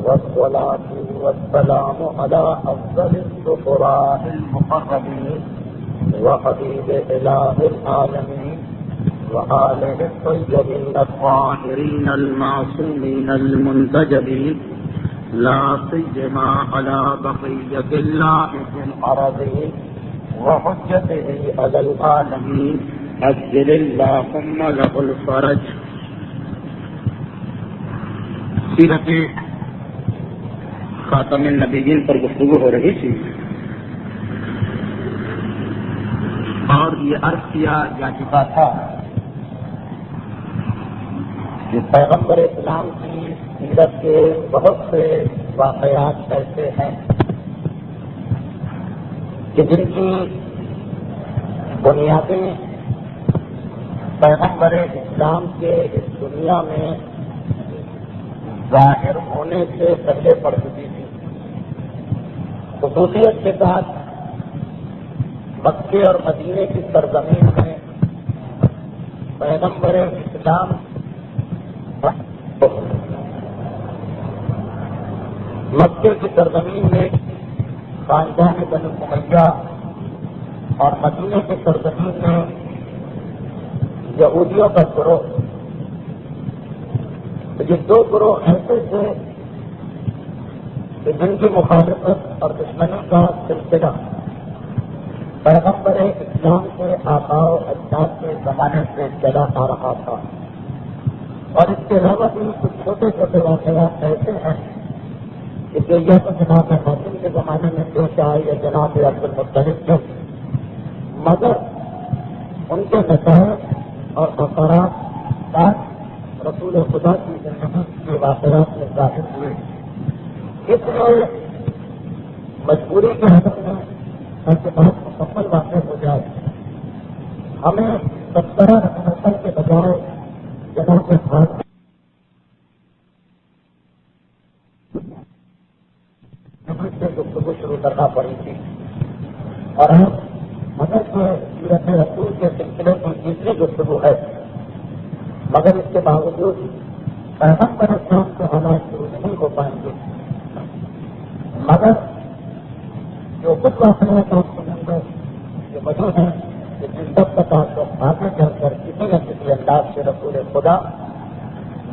والصلاة والسلام على أفضل السفراء المقربين وحبيب إله العالمين وآله الطيبين الطاهرين المعصومين المنتجبين لا سيما على بقية الله في الأرضين وحجته على العالمين عجل اللهم له الفرج. سیرت خاتم النبیین پر گفتگو ہو رہی تھی اور یہ عرض کیا جا چکا تھا کہ پیغمبر اسلام کی سیرت کے بہت سے واقعات ایسے ہیں کہ جن کی بنیادیں پیغمبر اسلام کے اس دنیا میں ظاہر ہونے سے پہلے پڑ چکی تھی. خصوصیت کے ساتھ مکے اور مدینے کی سرزمین میں پیغمبر اسلام مکے کی سرزمین میں خاندان بنو امیہ اور مدینے کی سرزمین میں یہودیوں کا گروہ. یہ دو گروہ ایسے تھے کہ جن کی مخالفت اور دشمنی کا سلسلہ پیغمبر اسلام کے آباء و اجداد کے زمانے سے چلا آ رہا تھا. اور اس کے علاوہ بھی کچھ چھوٹے چھوٹے واقعات ایسے ہیں کہ یہ تو جناب حاکم کے زمانے میں پیش آئے یا جناب عبد المطلب تھے، مگر ان کے نتائج اور اثرات بعد رسول خدا کی زندگی کے واقعات میں ظاہر ہوئے. اس لیے مجبوری کی حالت میں ایسے بہت مکمل واقع ہو جائے ہمیں 17 نسل کے بجائے جگہ کے خاص سے گفتگو شروع کرنا پڑی تھی. اور ہم مگر جو سیرت رسول کے سلسلے کی تیسری گفتگو ہے، مگر اس کے باوجود پیغمبر اسلام کے حالات شروع نہیں ہو پائیں گے. مگر جو کچھ واقعات آپ سنیں گے یہ وجہ ہے کہ جن سب کا تعلق آگے چل کر کسی نہ کسی انداز سے رسول خدا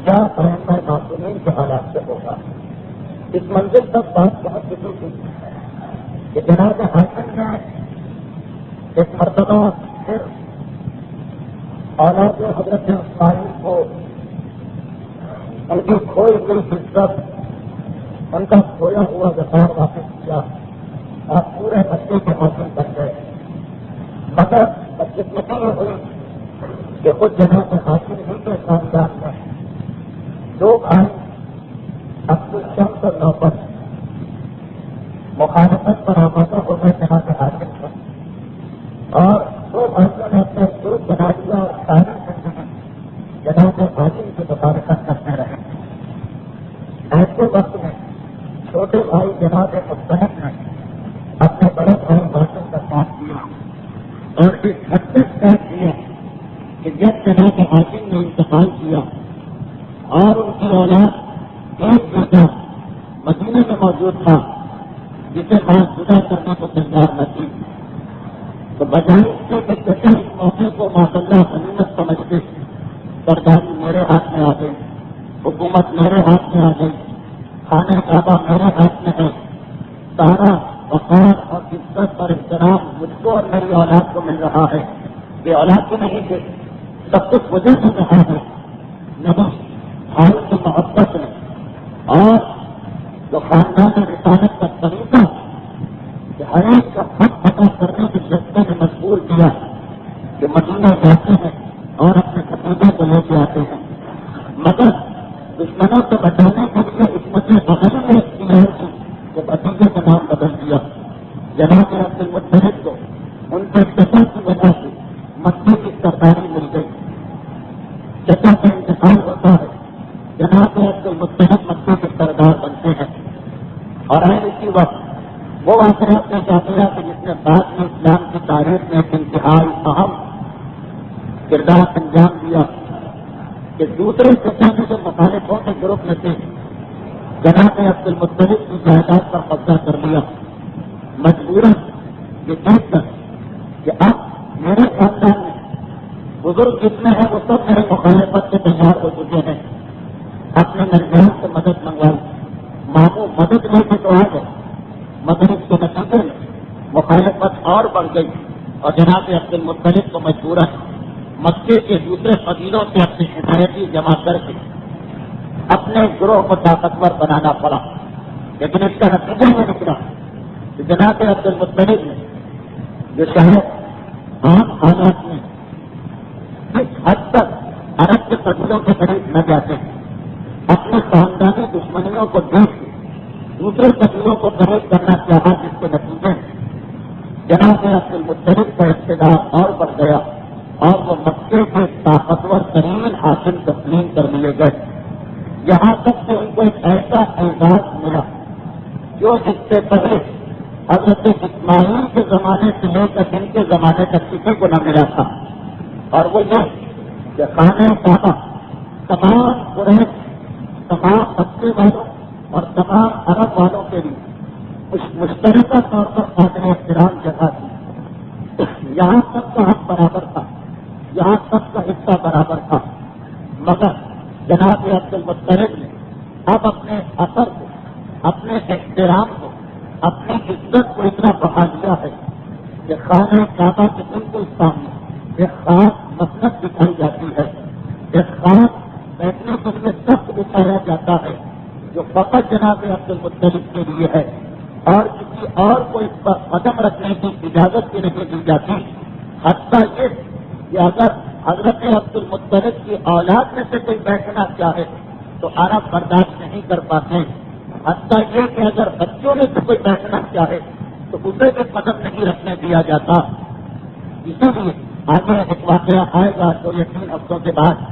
یا پیغمبر معصومین کے حالات سے ہوگا. اس منزل تک بات بہت ضروری تھی کہ جناب حاکم نے ایک مرتبہ پھر اولاد حضرت اسماعیل کو ان کی کھوئی ہوئی فطرت، ان کا کھویا ہوا وقار واپس کیا اور پورے بچے کے حاصل کر گئے. مگر بدقسمتی یہ ہوئی کہ خود جگہ کے حاصل ہی کے خاندان میں لوگ آئے عبد الشمس اور نوبت مخالفت پر آمادہ ہو گئے جگہ کے حاصل پر، اور دو بھائیوں نے اپنے سوچ بنا دیا اور ساری زندگی جناب حاکم کی مخالفت کرتے رہے. ایسے وقت میں چھوٹے بھائی جناب مستحق نے اپنے بڑے بھائی حاکم کا ساتھ دیا اور اس حد تک طے کیا کہ جب جناب حاکم نے انتقال کیا اور ان کی اولاد ایک بیٹا مدینے میں موجود تھا جسے بات جدا کرنے کو تیار نہ تھی، تو بجائے اس کے بیٹے اس موقع کو ماشاءاللہ غنیمت سمجھتے سرداری میرے ہاتھ میں آ گئی، حکومت میرے ہاتھ میں آ گئی، خانہ کعبہ میرے ہاتھ میں ہے، سارا وقار اور عزت اور احترام مجھ کو اور میری اولاد کو مل رہا ہے. یہ اولاد کو نہیں تھے، سب کچھ وجہ سے رہا ہے. نہیں، بھائی کی محبت ہے اور جو خاندان رسالت کا طریقہ کہ ہر ایک کا حق پتا کرنے کی جذبے نے مجبور کیا کہ مدینہ جاتے ہیں اور اپنے خطیبے کو لے کے آتے ہیں. مگر دشمنوں سے بچانے کے لیے اس مجھے بغیر میں اختیار کی کہ بتیجے کا نام بدل دیا. جناب عبد المطلب کو ان کے چچا کی وجہ سے مکے کی سرداری مل گئی. چچا کا انتقال ہوتا ہے، جناب عبد المطلب مکے کے سردار بنتے ہیں. اور اسی وقت وہ واقعات میں چاہتے ہیں کہ جس نے بعد میں اسلام کی تاریخ میں ایک انتہائی اہم کردار انجام دیا کہ دوسرے سطح میں جو مخالفوں کے گروپ میں تھے جناب عبد المطلب کی جائیداد پر قبضہ کر لیا، مجبوراً یہ دیکھ کر کہ اب میرے خاندان میں بزرگ جتنے ہیں وہ سب میرے مخالفت سے تیار ہو چکے ہیں، اپنے درمیان سے مدد منگوائی، ماموں مدد لے کے تو آ گئے، مگر اس کے نتیجے میں مخالفت اور بڑھ گئی اور جناب عبد المطلب کو مجبوراً مکے کے دوسرے قبیلوں سے اپنی حمایتی جمع کر کے اپنے گروہ کو طاقتور بنانا پڑا، لیکن اس کا نتیجہ یہ نکلا کہ جناب عبد المطلب نے جو شاید عام حالات میں اس حد تک عرب کے قبیلوں کے قریب نہ جاتے ہیں، اپنے خاندانی دشمنیوں کو دیکھ کے دوسرے قبیلوں کو قریب کرنا چاہا، جس کے نتیجے میں جناب عبد المطلب کا اقتدار اور بڑھ گیا اور وہ مکے کے طاقتور ترین حاکم تسلیم کر لیے گئے، یہاں تک کہ ان کو ایک ایسا اعزاز ملا جو جس سے پہلے حضرت اسماعیل کے زمانے سے لے کر ان کے زمانے تک کسی کو نہ ملا تھا، اور وہ یہ کہ خانہ کعبہ تمام قریش، تمام مکے والوں اور تمام عرب والوں کے لیے مشترکہ طور پر قابل احترام جگہ تھی، یہاں سب کا حق برابر تھا، یہاں سب کا حصہ برابر تھا، مگر جناب عبد المطلب نے اب اپنے اثر کو، اپنے احترام کو، اپنی عزت کو اتنا بڑھا دیا ہے کہ خانہ کعبہ کے بالکل سامنے ایک خاص مسند دکھائی جاتی ہے، ایک خاص بیٹھنے کے لیے سخت بچھایا جاتا ہے جو فقط جناب عبد المطلب کے لیے ہے، اور کسی اور کو اس پر قدم رکھنے کی اجازت بھی نہیں دی جاتی، حتیٰ یہ کہ اگر حضرت عبد المطلب کی اولاد میں سے کوئی بیٹھنا چاہے تو عرب برداشت نہیں کر پاتے، حتیٰ یہ کہ اگر بچوں میں سے کوئی بیٹھنا چاہے تو اسے بھی قدم نہیں رکھنے دیا جاتا۔ اسی لیے آگے ایک واقعہ آئے گا تو یہ 3 ہفتوں کے بعد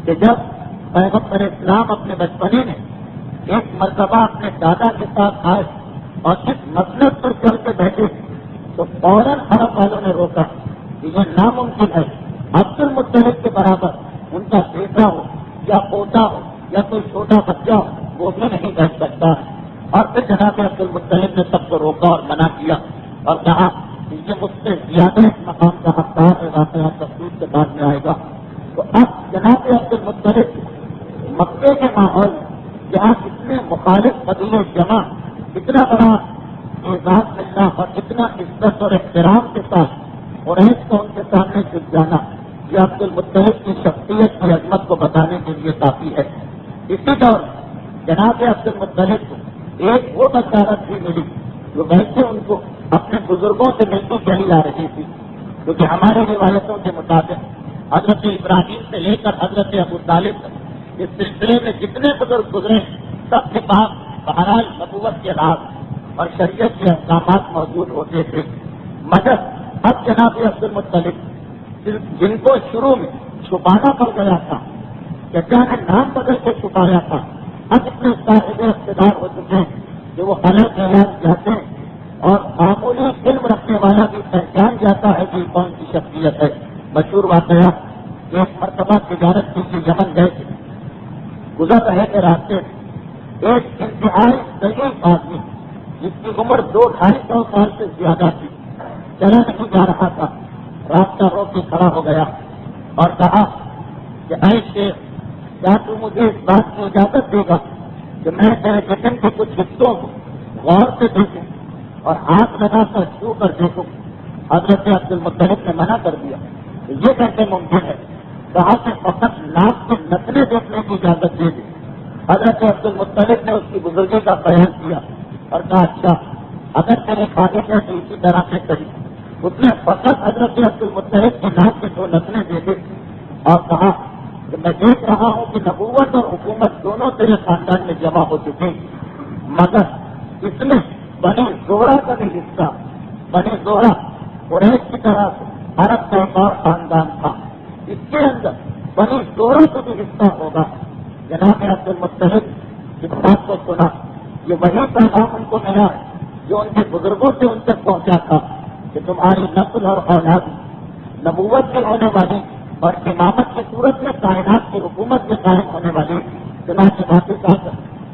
کہ جب پیغمبر اسلام اپنے بچپنے میں ایک مرتبہ اپنے دادا کے ساتھ آئے اور اس مسند پر چل کے بیٹھے تو فوراً عرب والوں نے روکا کہ یہ ناممکن ہے، عبد المطلب کے برابر ان کا بیٹا ہو یا پوتا ہو یا کوئی چھوٹا بچہ ہو وہ بھی نہیں بیٹھ سکتا، اور پھر جناب عبد المطلب نے سب کو روکا اور منع کیا اور کہا کہ یہ مجھ سے زیادہ اس مقام کا حقدار ہے، واقعہ تفصیل کے بعد میں آئے گا۔ تو اب جناب عبد المطلب مکے کے ماحول جہاں اتنے مخالف قبیلے جمع، اتنا بڑا اعزاز ملنا اور اتنا عزت اور احترام کے ساتھ قریش کو ان کے سامنے جھک جانا، یہ عبد المطلب کی شخصیت کی عظمت کو بتانے کے لیے کافی ہے۔ اسی دور جناب عبد المطلب کو ایک وہ بشارت بھی ملی جو ویسے ان کو اپنے بزرگوں سے ملتی چلی آ رہی تھی، کیونکہ ہمارے روایتوں کے مطابق حضرت ابراہیم سے لے کر حضرت ابو طالب تک اس سلسلے میں جتنے بزرگ گزرے سب کے پاس بہرحال نبوت کے راز اور شریعت کے احکامات موجود ہوتے تھے، مگر اب جناب عبد المطلب جن کو شروع میں چھپانا پڑ گیا تھا، کیا نام بدل کے چھپایا تھا، اب اتنے صاحب اقتدار ہو چکے ہیں کہ وہ الگ الگ جاتے ہیں اور معمولی علم رکھنے والا بھی پہچان جاتا ہے کہ کون سی شخصیت ہے۔ مشہور واقعہ ایک مرتبہ تجارت کے لیے یمن گئے تھے، گزر رہے تھے راستے ایک انتہائی ضعیف آدمی جس کی عمر 200-250 سال سے زیادہ تھی، چلا نہیں جا رہا تھا، راستہ روک کے کھڑا ہو گیا اور کہا کہ اے شیخ، کیا تو مجھے اس بات کی اجازت دے گا کہ میں تیرے جسم کے کچھ حصوں کو غور سے دیکھوں اور ہاتھ لگا کر چھو کر دیکھوں؟ حضرت عبد المطلب نے منع کر دیا کہ یہ کیسے ممکن ہے، کہا کہ فقط ناک کے نتنے دیکھنے کی اجازت دے دی۔ حضرت عبد المطلب نے اس کی بزرگی کا بیان کیا اور کہا اچھا اگر تیرے خالق ہے تو اسی طرح سے کری۔ اس نے فقط حضرت عبد المطلب کے ناک کے 2 نتنے دیکھے اور کہا کہ میں دیکھ رہا ہوں کہ نبوت اور حکومت دونوں تیرے خاندان میں جمع ہو چکے، مگر اس میں بنی زہرہ کا بھی حصہ، بنی زہرہ قریش کی طرح سے عرب کا ایک اور خاندان تھا، اس کے اندر بنی زہرہ کا بھی حصہ ہوگا۔ جناب عبد المطلب اس بات کو سنا، یہ وہی پیغام ان کو ملا جو ان کے بزرگوں سے ان تک پہنچا تھا کہ تمہاری نسل اور اولاد نبوت کے ہونے والی اور امامت کی صورت میں کائنات کی حکومت میں قائم ہونے والی، چنانچہ باقی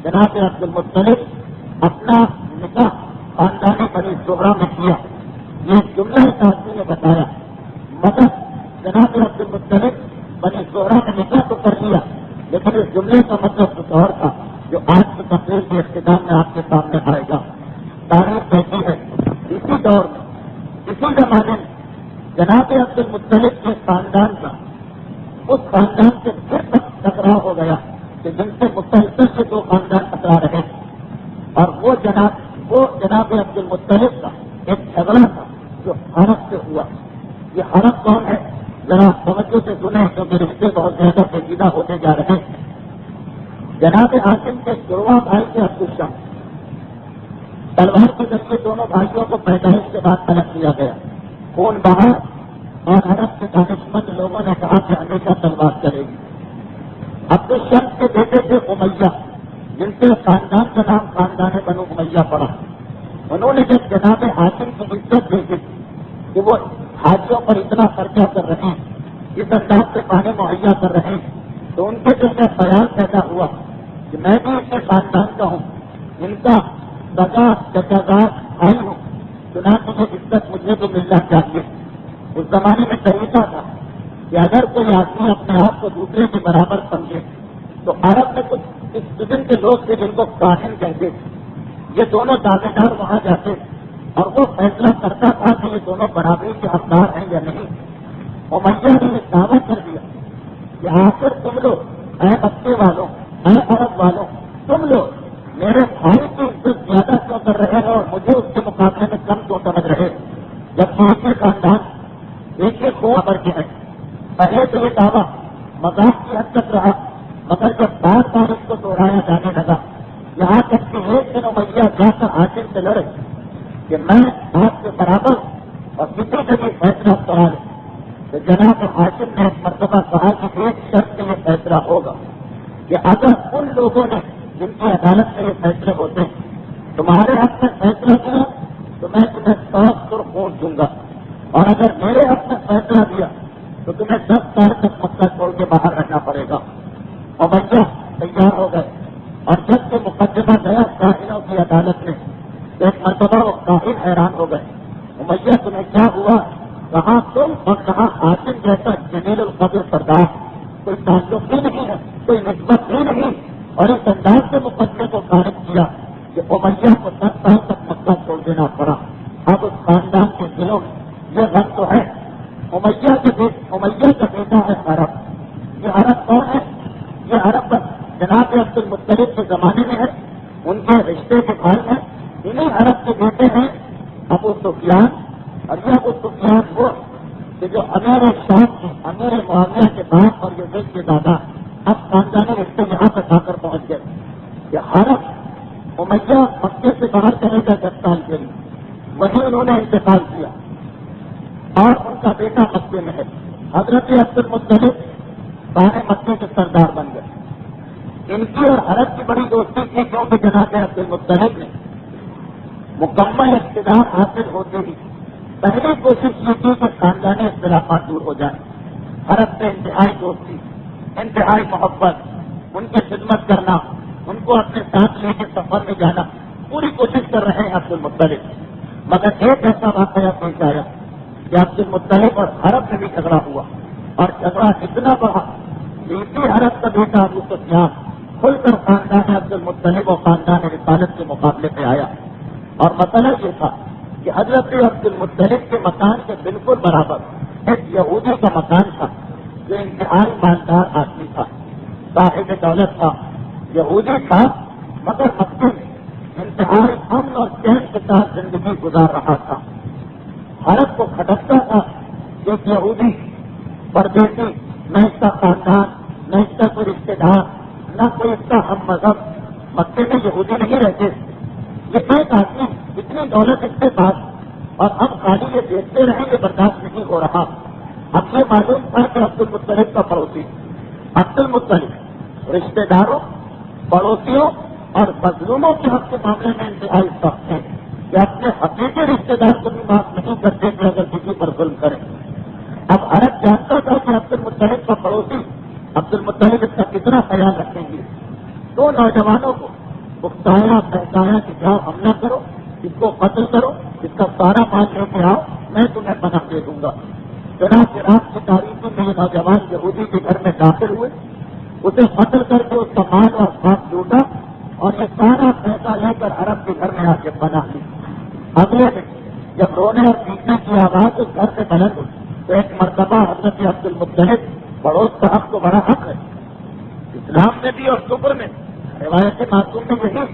جناب عبد المطلب اپنا نکاح خاندانی بنی زہرہ میں کیا، یہ جملہ اس آدمی نے بتایا، مگر جناب عبد المطلب بنی زہرہ میں نکاح تو کر لیا، لیکن اس جملے کا مطلب کچھ اور تھا جو آج کی تقریر کے اختتام میں آپ کے سامنے آئے گا۔ تاریخ کہتی ہے اسی دور میں، اسی زمانے میں جناب عبد المطلب کے خاندان کا اس خاندان سے پھر ٹکراؤ ہو گیا کہ جن سے مسلسل سے دو خاندان ٹکرا رہے، اور وہ جناب عبد المطلب کا ایک جھگڑا تھا جو حرب سے ہوا۔ یہ حرب کون ہے؟ ذرا توجہ سے سنیں کیونکہ رشتے بہت زیادہ پیچیدہ ہوتے جا رہے ہیں۔ جناب عاصم کے جڑواں بھائی کے عبد الشمس، تلوار کے ذریعے دونوں بھائیوں کو پیدائش کے بعد طلب کیا گیا، خون بہا، اور عرب کے دانشمند لوگوں نے کہا کہ ہمیشہ تلوار چلے گی۔ عبد الشمس کے بیٹے تھے امیہ، جن کے خاندان کا نام خاندان بنو امیہ پڑا۔ انہوں نے جب جناب عاصم کی عزت دیکھی کہ وہ حاجیوں پر اتنا خرچہ کر رہے ہیں، اس انداز سے پانی مہیا کر رہے ہیں، تو ان کے دل میں خیال پیدا ہوا کہ میں بھی ان کے خاندان کا ہوں، ان کا سگا چچاگار بھائی ہوں، چنانچہ مجھے عزت مجھے تو ملنا چاہیے۔ اس زمانے میں طریقہ تھا کہ اگر کوئی آدمی اپنے آپ کو دوسرے کے برابر سمجھے تو عرب میں کچھ اس قسم کے لوگ تھے جن کو کاہن کہتے تھے، یہ دونوں دعوے دار وہاں جاتے اور وہ فیصلہ کرتا تھا کہ یہ دونوں برابری کے حقدار ہیں یا نہیں۔ امیہ نے یہ دعویٰ کر دیا کہ آخر تم لوگ اے مکے والوں، اے عرب والوں، تم لوگ میرے بھائی کی عزت زیادہ کیوں کر رہے ہیں اور مجھے اس کے مقابلے میں کم کیوں سمجھ رہے ہیں، جب ماں خاندان ایک ایک کو خبر کے ہے۔ پہلے تو یہ دعویٰ مذاق کی حد تک رہا، مگر جب بار بار اس کو دوہرایا جانے لگا، یہاں تک کہ ایک دن امیہ جا کر عاصم سے لڑے کہ میں آپ کے برابر اور کسی سے بھی فیصلہ کرا لوں، تو جناب عاصم نے ایک مرتبہ کہا کہ ایک شرط سے یہ فیصلہ ہوگا کہ اگر ان لوگوں نے جن کی عدالت میں یہ فیصلے ہوتے ہیں تمہارے حق میں فیصلہ کیا تو میں تمہیں 100 خون دوں گا، اور اگر میرے حق میں فیصلہ دیا تو تمہیں 10 سال تک مکہ چھوڑ کے باہر رہنا پڑے گا۔ امیہ تیار ہو گئے، اور جب سے مقدمہ گیا کاہنوں کی عدالت میں ایک مرتبہ وہ کاہن حیران ہو گئے، امیہ تمہیں کیا ہوا؟ کہاں تم اور کہاں عاصم جیسا جمیل القدر سردار، کوئی تعلق بھی نہیں ہے، کوئی نسبت بھی نہیں، اور اس انداز سے مقدمے کو خارج کیا کہ امیہ کو 10 سال تک مکہ چھوڑ دینا پڑا۔ اب اس خاندان کے دلوں میں یہ غم تو ہے۔ امیہ کا بیٹا ہے عرب۔ یہ عرب کون ہے؟ یہ عرب جناب عبد المطلب کے زمانے میں ہے، ان کے رشتے کے بھائی ہیں، انہیں عرب کے بیٹے ہیں ابو سفیان، اور یہ ابو سفیان وہ کہ جو امیر شام کے امیر معاویہ کے باپ اور یزید کے دادا، اب خاندانی رشتے یہاں تک آ کر پہنچ گئے۔ یہ عرب امیہ مکے سے باہر چلے گا 10 سال کے لیے، وہیں انہوں نے انتقال کیا اور ان کا بیٹا مکے میں ہے۔ حضرت عبد المطلب سارے مکے کے سردار بن گئے۔ ان کی اور عرب کی بڑی دوستی تھی کیونکہ جناب عبد المطلب نے مکمل اقتدار حاصل ہوتے ہی پہلی کوشش یہ کی کہ خاندانی اختلافات دور ہو جائیں۔ عرب سے انتہائی دوستی، انتہائی محبت، ان کی خدمت کرنا، ان کو اپنے ساتھ لے کے سفر میں جانا، پوری کوشش کر رہے ہیں عبد المطلب۔ مگر ایک ایسا واقعہ پیش آیا کہ عبد المطلب اور عرب میں بھی جھگڑا ہوا، اور جھگڑا اتنا بڑا کہ اسی عرب کا بیٹا ابو سفیان کھل کر خاندان عبد المطلب اور خاندان رسالت کے مقابلے پہ آیا، اور مسئلہ یہ تھا کہ حضرت عبد المطلب کے مکان کے بالکل برابر ایک یہودی کا مکان تھا جو انتہائی مالدار آدمی تھا، صاحب دولت تھا، یہودی تھا، مگر مکے میں انتہائی امن اور چین کے ساتھ زندگی گزار رہا تھا۔ عرب کو کھٹکتا تھا کہ ایک یہودی پردیسی، نہ اس کا خاندان، نہ اس کا کوئی رشتے دار، نہ کوئی اس کا ہم مذہب، مکے میں یہودی نہیں رہتے، یہ ایک آدمی اتنی دولت اس کے پاس، اور ہم خالی یہ دیکھتے رہیں یہ برداشت نہیں ہو رہا۔ اب یہ معلوم تھا کہ عبد المطلب کا پڑوسی، عبد المطلب رشتے داروں، پڑوسیوں اور مظلوموں کے حق کے معاملے میں انتہائی سخت ہیں کہ اپنے حقیقی رشتے دار کو بھی معاف نہیں کرتے کہ اگر کسی پر ظلم کریں۔ اب عرب جانتا تھا کہ عبد المطلب کا پڑوسی عبد المطلب اس کا کتنا خیال رکھیں گے۔ دو نوجوانوں کو بہتایا کہ جاؤ حملہ کرو، اس کو قتل کرو، اس کا سارا مال لے کے آؤ، میں تمہیں پناہ دے دوں گا۔ چنانچہ رات کی تاریخی میں یہ نوجوان یہودی کے گھر میں داخل ہوئے، اسے قتل کر کے اس کا مال اور خواب لوٹا اور یہ سارا پیسہ لے کر عرب کے گھر میں آ کے پناہ لی۔ اگلے دن جب رونے اور پیٹنے کی آواز اس گھر سے بلند ہوئی تو ایک مرتبہ حضرت عبد المطلب، پڑوس کا حق تو بڑا حق ہے اسلام میں بھی اور شکر میں، روایت معصوم میں یہی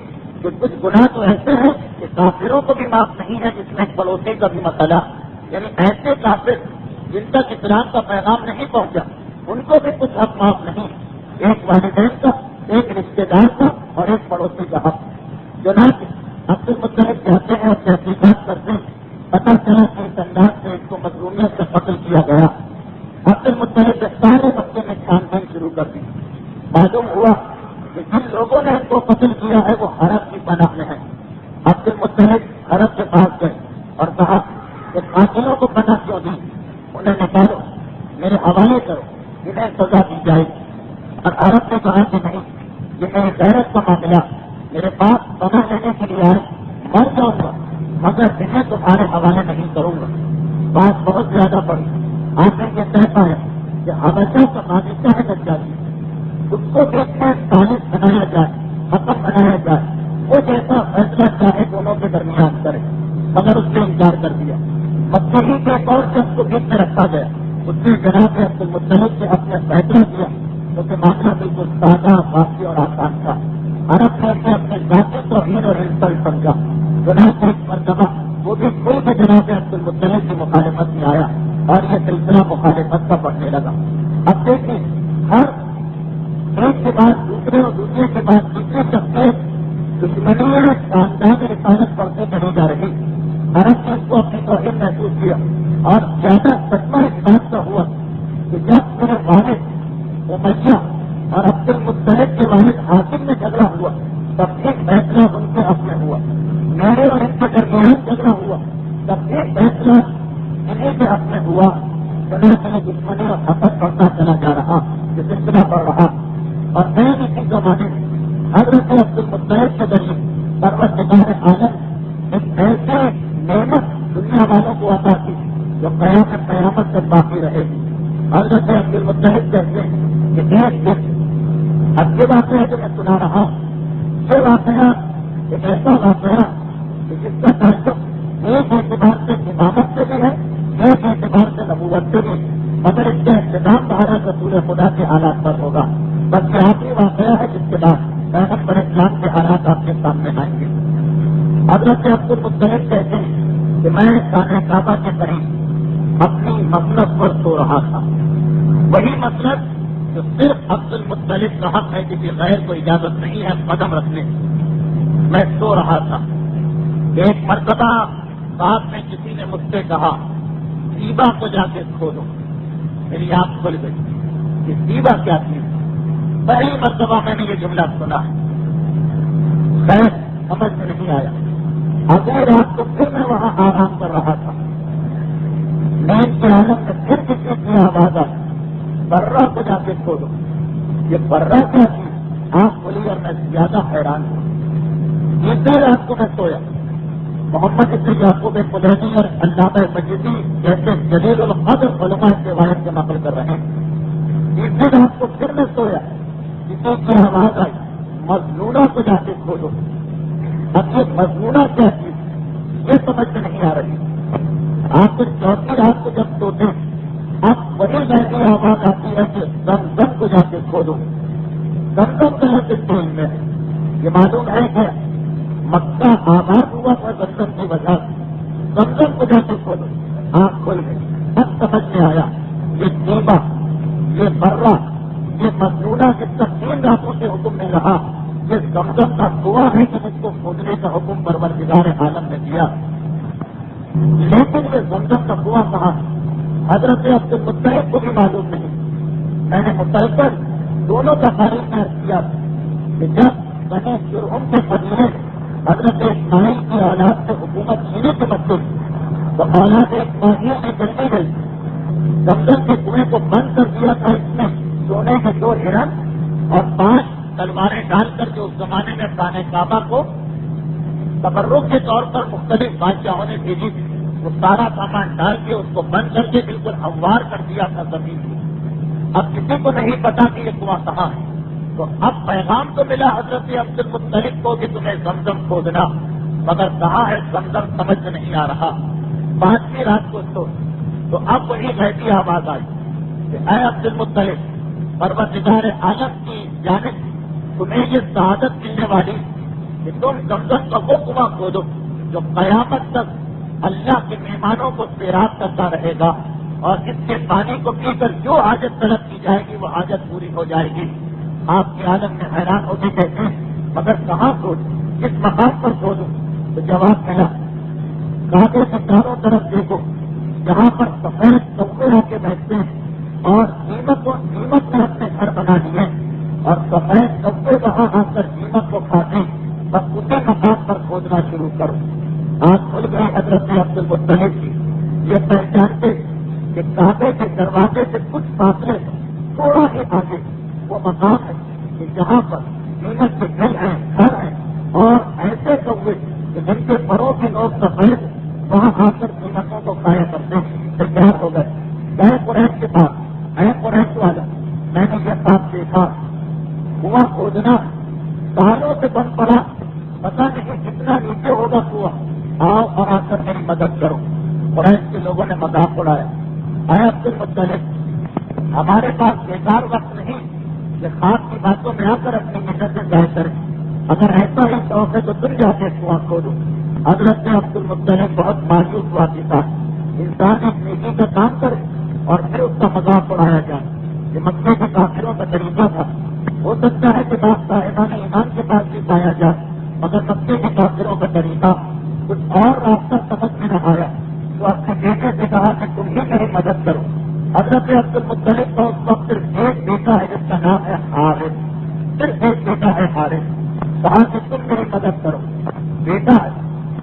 کہ کچھ گناہ تو ایسے ہیں کہ کافروں کو بھی معاف نہیں ہے، جس میں پڑوسی کا بھی مسئلہ، یعنی ایسے کافر جن تک اسلام کا پیغام نہیں پہنچا ان کو بھی کچھ حق معاف نہیں، ایک والدین کا، ایک رشتے دار کا اور ایک پڑوسی کا حق۔ چنانچہ عبد المطلب کہتے ہیں اور تحقیقات کرتے ہیں، پتہ چلا کہ اس انداز سے اس کو مظلومیت سے قتل کیا گیا۔ عبد المطلب کے سارے بچے میں چھان بین شروع کر دی، معلوم ہوا کہ جن لوگوں نے اس کو قتل کیا ہے وہ حرم کی پناہ میں ہے۔ عبد المطلب حرم کے پاس گئے اور کہا کہ قاتلوں کو پناہ کیوں دی، انہیں نکالو، میرے حوالے کرو، انہیں سزا دی جائے گی۔ اور عرب نے کہا کہ نہیں، یہ میری غیرت کا معاملہ، میرے پاس پناہ لینے کے لیے آئے، مر جاؤں گا مگر انہیں تمہارے حوالے نہیں کروں گا۔ بات بہت زیادہ بڑی، آخر یہ کہتا ہے کہ حبشہ کا بادشاہ ہے نجاشی، اس کو دیکھ کر خالص بنایا جائے، حکم بنایا جائے، وہ جیسا فیصلہ چاہے دونوں کے درمیان کرے، مگر اس نے انکار کر دیا۔ مکہ ہی کے طور سے اس کو بیچ میں رکھا گیا، اس نے جناب عبد المطلب سے اپنے فیصلہ کیا کیونکہ معاملہ بالکل سادہ، واقعی اور آسان تھا۔ عرب نے اسے اپنے ذاتی توہین اور انسلٹ سمجھا، چنانچہ ایک مرتبہ وہ بھی کھل کے جناب عبد المطلب کی مخالفت میں آیا اور یہ سلسلہ مخالفت کا بڑھنے لگا۔ اب دیکھیں، ہر ایک کے بعد دوسرے اور دوسرے کے بعد تیسرے شخصیت دشمنی خاندان رسالت پڑھتے چلی جا رہی۔ عرب نے اس کو اپنی توہین محسوس کیا اور زیادہ صدمہ اس بات کا ہوا کہ جب میرے والد امیہ اور عبد المطلب کے والد حاتم میں جھگڑا ہوا تب ایک فیصلہ ان کے اپنے ہوا، میرے اور ان کے درمیان جھگڑا ہوا تب ایک فیصلہ انہیں کے اپنے ہوا۔ چنانچہ دشمنی اور حسد بڑھتا چلا جا رہا، یہ سلسلہ بڑھ رہا اور میں اسی زمانے میں حضرت عبد المطلب کے ذریعے پروردگار عالم ایک ایسے نعمت دنیا والوں کو عطا کی جو قیامت تک باقی رہے گی۔ حضرت عبد المطلب کہتے ہیں کہ ایک دن، اب یہ واقعہ جو میں سنا رہا ہوں، یہ واقعہ ایک ایسا واقعہ کہ جس کا تعلق ایک اعتبار سے امامت سے بھی ہے، ایک اعتبار سے نبوت سے بھی، مگر اس کا اختتام بھارت رسول خدا کے حالات پر ہوگا۔ بس یہ آخری واقعہ ہے جس کے بعد پیغمبر اسلام کے حالات آپ کے سامنے آئیں گے۔ حضرت عبد المطلب کہتے ہیں کہ میں خانہ کعبہ کے قریب اپنی مسند پر سو رہا تھا، وہی مسند جو صرف عبد المطلب کا حق ہے، کسی غیر کو اجازت نہیں ہے قدم رکھنے کی۔ میں سو رہا تھا، ایک مرتبہ بعد میں کسی نے مجھ سے کہا سیبا کو جا کے کھولو، میری آنکھ کھل گئی کہ سیبا کیا چیز۔ پہلی مرتبہ میں نے یہ جملہ سنا، خیر سمجھ میں نہیں آیا۔ اگلی رات کو پھر میں وہاں آرام کر رہا تھا، نیند کے عالم میں پھر کسی کی آواز آئی برہ کو جا کے کھولو۔ یہ برہ کیا چیز، آنکھ کھلی اور میں زیادہ حیران ہوں۔ تیسری رات کو میں سویا، محمد ابن یعقوب قدرتی اور علامہ مجیدی جیسے جلیل القدر علماء کی روایت سے نقل کر رہے ہیں۔ تیسری رات کو پھر میں سویا، کسی کی آواز آئی مظلومہ کو جا کے کھولو۔ اب یہ مظلومہ کیا چیز یہ سمجھ میں نہیں آ رہی۔ آپ کو چوتھی رات کو جب سوتے اب وہی ویسی آواز آتی ہے کہ زمزم کو جا کے کھولو۔ زمزم کا ہے کس دین میں یہ معلوم ہے کہ مکہ آباد ہوا تھا زمزم کی وجہ سے، زمزم کو جا کے کھولو۔ آنکھ کھل گئی، اب سمجھ میں آیا یہ سیبا، یہ برہ، یہ مظلومہ جس کا 3 راتوں سے حکم میں رہا، یہ زمزم کا کنواں ہے کہ مجھ کو کھودنے کا حکم پروردگار عالم نے دیا۔ لیکن یہ زمزم کا کنواں کہاں، حضرت عبد المطلب کو بھی معلوم نہیں۔ میں نے مسلسل دونوں کا تاریخ میں کیا کہ جب بنے جرم کے قبیلے حضرت اسماعیل کی اولاد سے حکومت لینے کے مطلب تو اولاد اسماعیل میں جلدی گئی، زمزم کے کنویں کو بند کر دیا تھا، اس میں سونے کے 2 ہرن اور 5 تلواریں ڈال کر کے اس زمانے میں خانہ کعبہ کو تبرک کے طور پر مختلف بادشاہوں نے بھیجی تھی، وہ سارا سامان ڈال کے اس کو بند کر کے بالکل ہموار کر دیا تھا زمین کو. اب کسی کو نہیں پتا کہ یہ کنواں کہاں ہے. تو اب پیغام تو ملا حضرت عبد المطلب کو کہ تمہیں زمزم کھودنا، مگر کہاں ہے زمزم سمجھ میں نہیں آ رہا. 5ویں رات کو تو اب وہی غیبی آواز آئی کہ اے عبد المطلب، پروردگار عالم کی جانب تمہیں یہ سعادت ملنے والی کہ تم زمزم کا وہ کنواں کھودو جو قیامت تک اللہ کے مہمانوں کو سیراب کرتا رہے گا، اور اس کے پانی کو پی کر جو حاجت طلب کی جائے گی وہ حاجت پوری ہو جائے گی. آپ کے عالم میں حیران ہوتے کہتے ہیں مگر کہاں کھودوں، کس مقام پر کھودوں؟ تو جواب ملا کعبے کے چاروں طرف دیکھو، جہاں پر سفید کپڑے آ کے بیٹھتے ہیں اور نیمت نے اپنے گھر بنا لیے اور سفید کپڑے وہاں آ کر نیمت کو کھاتے ہیں، بس اسی مقام پر کھودنا شروع کرو. آج کھل گئے حضرت عبد المطلب کی. یہ پہچانتے کہ کعبے کے دروازے سے کچھ فاصلے تھوڑا ہی آگے وہ مقام ہے کہ جہاں پر نیمت کے گھر ہیں اور ایسے کپڑے کہ جن کے پروں کے لوگ سفید وہاں آ کر قیمتوں کو کھایا کرتے ہیں. تیار ہو گئے گئے قریش کے پاس. اے قریش والا، میں نے یہ کام دیکھا، کنواں کھودنا سالوں سے بند پڑا، پتا نہیں کتنا نیچے ہوگا کنواں، آؤ اور آ کر میری مدد کرو. قریش کے لوگوں نے مذاق اڑایا. اے عبد المطلب، ہمارے پاس بیکار وقت نہیں کہ خاص کی باتوں میں آ کر اپنی محنت ظاہر کریں. اگر ایسا ہی شوق ہے تو تم جا کے کنواں کھودو. حضرت عبد المطلب بہت مایوس ہوا تھا. انسان ایک نیکی کا کام کرے اور پھر اس کا مذاق اڑایا جائے، یہ مکے کے کافروں کا طریقہ تھا. ہو سکتا ہے کہ بات صاحبان ایمان کے پاس بھی پایا جائے، مگر مکے کے کافروں کا طریقہ کچھ اور راستہ سمجھ میں نہ آیا تو اپنے بیٹے سے کہا کہ تم ہی میری مدد کرو. حضرت عبد المطلب کا اس وقت صرف ایک بیٹا ہے جس کا نام ہے حارث، صرف ایک بیٹا ہے حارث. کہا کہ تم میری مدد کرو. بیٹا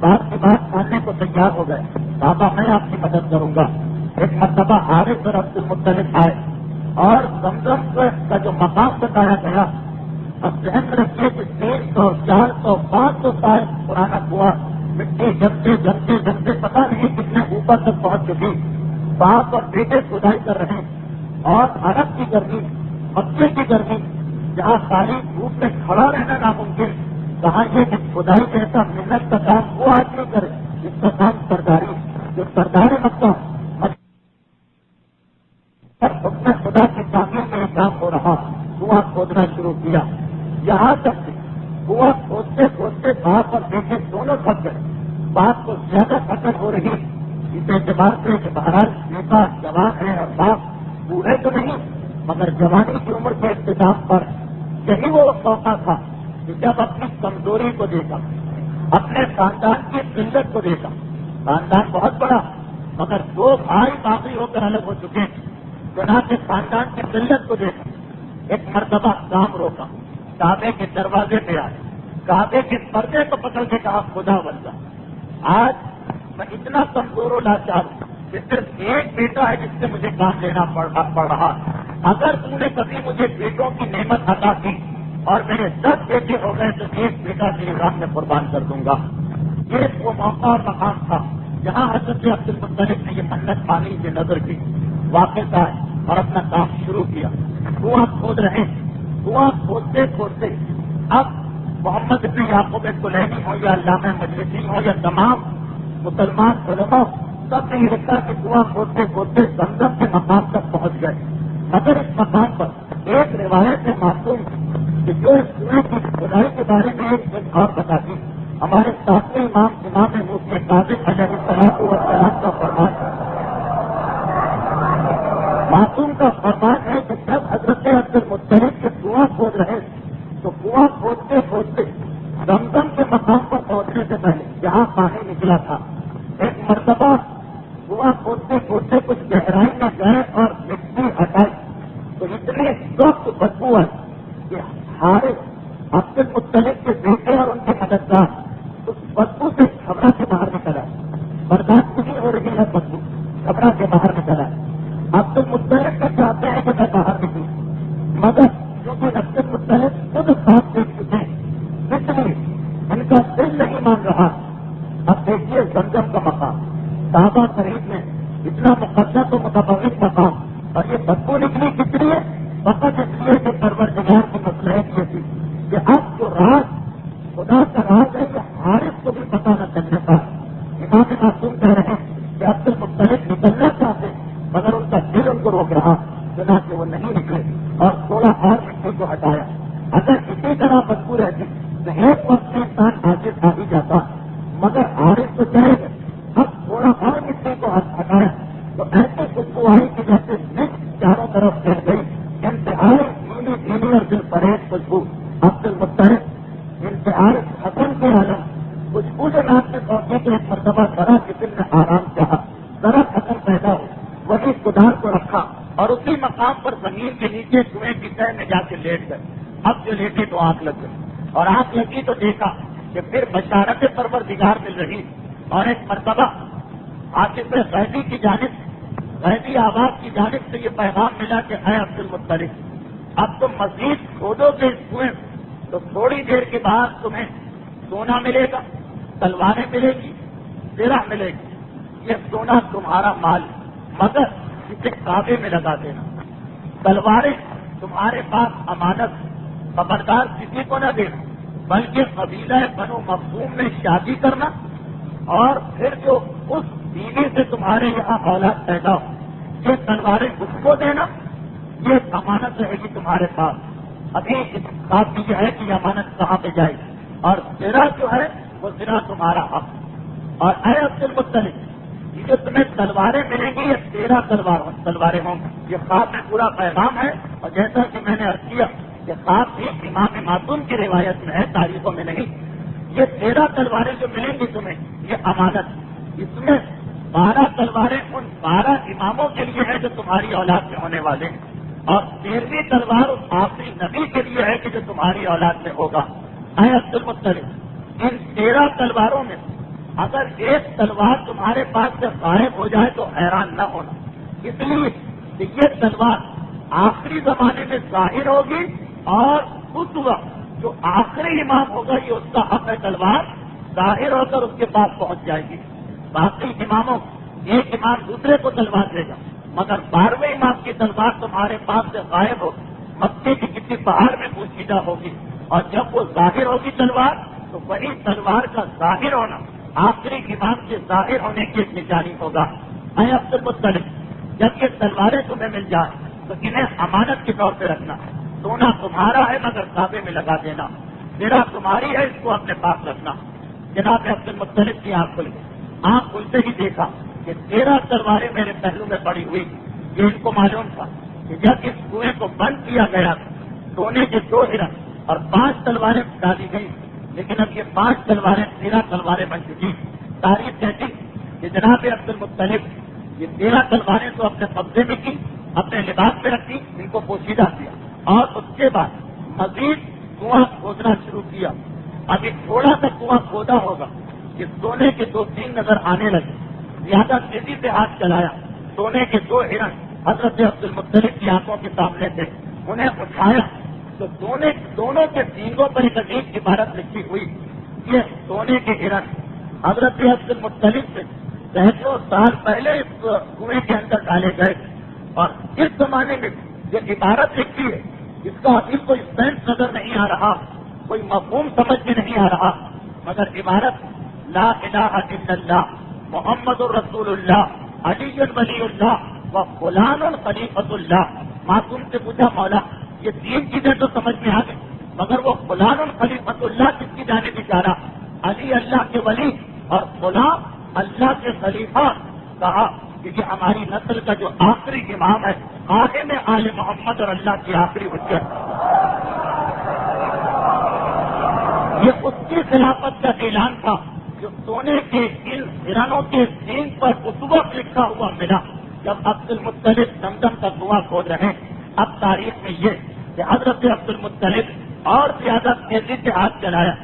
بات کی بات ماننے کو تیار ہو گئے. بابا میں آپ کی مدد کروں گا. ایک مرتبہ حارث اور عبد المطلب آئے اور زمزم کا جو مقام بتایا گیا، اب ذہن میں رکھیے کہ 300 400 500 سال پرانا کنواں مٹی جمتے پتہ نہیں کتنے اوپر تک پہنچ چکی. باپ اور بیٹے کھدائی کر رہے ہیں اور عرب کی گرمی، مکے کی گرمی، جہاں ساری دھوپ میں کھڑا رہنا ناممکن، کہاں یہ کہ کھدائی جیسا محنت کا کام وہ آدمی کرے جس کا کام سرداری، جو سردار مکہ حکم خدا کے تعمیر میں کام ہو رہا. کنواں کھودنا شروع کیا. یہاں تک کہ کنواں کھودتے کھودتے باپ اور بیٹے دونوں تھک گئے. باپ کو زیادہ فکر ہو رہی اس اعتبار سے کہ بہرحال بیٹا جوان ہے اور باپ بوڑھے تو نہیں مگر جوانی کی عمر کے اختتام پر یہی وہ موقع تھا کہ جب اپنی کمزوری کو دیکھا، اپنے خاندان کی قلت کو دیکھا. خاندان بہت بڑا مگر 2 بھائی باقی ہو کر الگ ہو چکے ہیں. چنانچہ خاندان کی قلت کو دیکھا. ایک مرتبہ کام روکا، کعبے کے دروازے پہ آئے، کعبے کے پردے کو پکڑ کے کہا خدا بندہ، آج میں اتنا کمزور و لاچار ہوں کہ صرف ایک بیٹا ہے جس سے مجھے کام لینا پڑ رہا. اگر تم نے کبھی مجھے بیٹوں کی نعمت عطا کی اور میرے 10 بیٹے ہو گئے تو ایک بیٹا میری راہ میں قربان کر دوں گا. یہ وہ موقع اور مقام تھا جہاں حضرت عبد المطلب نے یہ منت پانی کی نظر کی. واقف آئے اور اپنا کام شروع کیا. کنواں کھود رہے، کنواں کھودتے کھودتے اب محمد بن یعقوب کلینی ہو یا علامہ مجلسی ہو یا تمام مسلمان علماء سب نے یہ لکھا کہ کنواں کھودتے کھودتے زمزم کے مقام تک پہنچ گئے. مگر اس مقام پر ایک روایت سے معصوم کہ جو اس کنویں کی کھدائی کے بارے میں ایک اور بتاتی. ہمارے ساتویں امام مسلم کاظم علیہ السلام کا فرمان، معصوم کا فرمان ہے کہ جب حضرت عبد المطلب کے کنواں کھود رہے تو کنواں کھودتے کھودتے زمزم کے مقام پر پہنچنے سے پہلے جہاں پانی نکلا تھا، ایک مرتبہ کنواں کھودتے کھودتے کچھ گہرائی میں گئے اور مٹی ہٹائی تو اتنی سخت بدبو ہے کہ حارث عبد المطلب کے بیٹے اور ان کے مددگار اس بدبو سے گھبرا کے باہر نکلا. برداشت نہیں ہو رہی ہے بدبو، گھبرا کے باہر نکلا. عبد المطلب کا چاہتے ہیں کہ میں باہر نکلوں مگر کیونکہ عبد المطلب خود ساتھ دیکھ چکے ہیں اس لیے ان کا دل نہیں مان رہا. اب دیکھیے زمزم کا مقام کعبہ شریف میں اتنا مقدس و متبرک مقام, اور یہ بدبو نکلی کتنی ہے فقط اس لیے کہ پروردگار کی مصلحت یہ تھی کہ اب جو راز خدا کا راز ہے کہ حارث کو بھی پتہ نہ چلنے کا. امام معصوم کہہ رہے ہیں کہ عبد المطلب نکلنا چاہتے مگر ان کا دل ان کو روک رہا, چنانچہ وہ نہیں نکلے اور 16 اور مٹی کو ہٹایا. اگر اسی طرح بدبو رہتی تو ایک وقت میں انسان حاضر آ ہی جاتا, مگر حارث تو چاہے گا اب 16 اور مٹی کو ہٹایا تو ایسے خوشبو آئی کہ جیسے مکس چاروں طرف پھیل گئی. انتہائی دھیمی دھیمی اور دل پرہیز خوشبو. عبد المطلب انتہائی حسن کے عالم خوشبو کے نام سے پہنچے کہ ایک مرتبہ ذرا کسی نے آرام چاہا, ذرا حسن پیدا ہو, وہی کدار کو رکھا اور اسی مقام پر زمین کے نیچے کنویں کی تہ میں جا کے لیٹ گئے. اب جو لیٹے تو آنکھ لگ گئی, اور آنکھ لگی تو دیکھا کہ پھر بشارت پروردگار مل رہی. اور ایک مرتبہ عاصف غیبی کی جانب غیبی آواز کی جانب سے یہ پیغام ملا کہ اے عبد المطلب اب تم مزید کھودو گے اس کنویں تو تھوڑی دیر کے بعد تمہیں سونا ملے گا, تلواریں ملے گی, زرہ ملے گی. یہ سونا تمہارا مال مگر اسے کعبے میں لگا دینا. تلواریں تمہارے پاس امانت, خبردار کسی کو نہ دینا, بلکہ قبیلہ بنو مخزوم میں شادی کرنا اور پھر جو اس بیوی سے تمہارے یہاں اولاد پیدا ہو یہ تلواریں اس کو دینا. یہ امانت رہے گی تمہارے پاس. ابھی اس بات کی ہے کہ یہ امانت کہاں پہ جائے گی, اور زرہ جو ہے وہ زرہ تمہارا حق. اور اے عبد المطلب یہ جو تمہیں تلواریں ملیں گی یہ 13 تلواریں ہوں گی. یہ خواب میں پورا پیغام ہے, اور جیسا کہ میں نے عرض کیا کہ خواب بھی امام معصوم کی روایت میں ہے, تاریخوں میں نہیں. یہ 13 تلواریں جو ملیں گی تمہیں یہ امانت. اس میں 12 تلواریں ان 12 اماموں کے لیے ہے جو تمہاری اولاد میں ہونے والے ہیں, اور 13ویں تلوار اس آخری نبی کے لیے ہے کہ جو تمہاری اولاد میں ہوگا. اے عبد المطلب ان 13 تلواروں میں اگر ایک تلوار تمہارے پاس سے غائب ہو جائے تو حیران نہ ہونا, اس لیے کہ یہ تلوار آخری زمانے میں ظاہر ہوگی, اور اس وقت جو آخری امام ہوگا یہ اس کا حق ہے تلوار ظاہر ہو کر اس کے پاس پہنچ جائے گی. باقی اماموں ایک امام دوسرے کو تلوار دے گا, مگر 12ویں امام کی تلوار تمہارے پاس سے غائب ہو مکے کی کسی پہاڑ میں پوشیدہ ہوگی, اور جب وہ ظاہر ہوگی تلوار تو وہی تلوار کا ظاہر ہونا آخری امام کے ظاہر ہونے کی ایک نشانی ہوگا. اے عبد المطلب جب یہ تلواریں تمہیں مل جائیں تو انہیں امانت کے طور پہ رکھنا. سونا تمہارا ہے مگر کعبے میں لگا دینا, زرہ تمہاری ہے اس کو اپنے پاس رکھنا. جناب عبد المطلب کی آنکھ کھل گئی, آنکھ کھلتے ہی دیکھا کہ 13 تلواریں میرے پہلو میں پڑی ہوئی. یہ ان کو معلوم تھا کہ جب اس کنویں کو بند کیا گیا سونے کے 2 ہرن اور 5 تلواریں ڈالی گئی, لیکن اب یہ 5 تلواریں 13 تلواریں بن چکی. تاریخ کہتی کہ جناب عبد المطلب یہ 13 تلواریں تو اپنے قبضے میں کی, اپنے لباس پہ رکھی, ان کو پوشیدہ کیا, اور اس کے بعد مزید کنواں کھودنا شروع کیا. ابھی تھوڑا سا کنواں کھودا ہوگا کہ سونے کے 2 سینگ نظر آنے لگے. زیادہ تیزی سے ہاتھ چلایا, سونے کے 2 ہرن حضرت عبد المطلب کی آنکھوں کے سامنے تھے, انہیں اٹھایا تو دونوں کے سینگوں پر ایک عجیب عبارت لکھی ہوئی. یہ سونے کے ہرن حضرت عبد المطلب سے سینکڑوں سال پہلے اس کنویں کے اندر ڈالے گئے, اور اس زمانے میں یہ عبارت لکھی ہے اس کا ابھی کوئی سینس نظر نہیں آ رہا, کوئی مفہوم سمجھ میں نہیں آ رہا, مگر عبارت لا الہ الا اللہ محمد الرسول اللہ علی ولی اللہ و فلان خلیفۃ اللہ. معصوم سے پوچھا مولا یہ 3 چیزیں تو سمجھ میں آ گئی, مگر وہ فلان خلیفۃ اللہ کس کی جانب اشارہ؟ علی اللہ کے ولی اور فلان اللہ کے خلیفہ. کہا کہ یہ ہماری نسل کا جو آخری امام ہے, خاتم آل محمد اور اللہ کی آخری حجت, یہ اس کی خلافت کا اعلان تھا جو سونے کے ان ہرنوں کے سینگ پر اس وقت لکھا ہوا ملا جب عبد المطلب زمزم کا کنواں کھود رہے ہیں. اب تاریخ میں یہ کہ حضرت عبد المطلب اور زیادہ تیزی سے ہاتھ چلایا,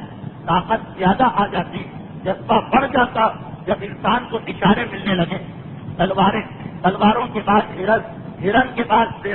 طاقت زیادہ آ جاتی, جذبہ بڑھ جاتا. جب انسان کو اشارے ملنے لگے, تلواروں کے بعد ہرن کے بعد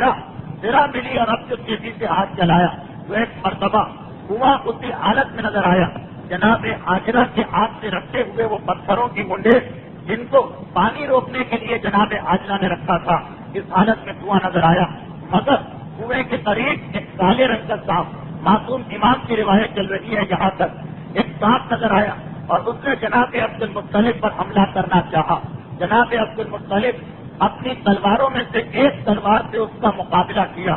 زرہ ملی, اور اب جو تیزی سے ہاتھ چلایا تو ایک مرتبہ کنواں اسی حالت میں نظر آیا جناب حاجرہ کے ہاتھ سے رکھتے ہوئے وہ پتھروں کی منڈے جن کو پانی روکنے کے لیے جناب حاجرہ نے رکھا تھا، اس حالت میں کنواں نظر آیا، مگر کنویں کے قریب ایک کالے رنگ کا سانپ، معصوم امام کی روایت چل رہی ہے یہاں تک، ایک سانپ نظر آیا اور اس نے جناب عبد المطلب پر حملہ کرنا چاہا۔ جناب عبد المطلب اپنی تلواروں میں سے ایک تلوار سے اس کا مقابلہ کیا،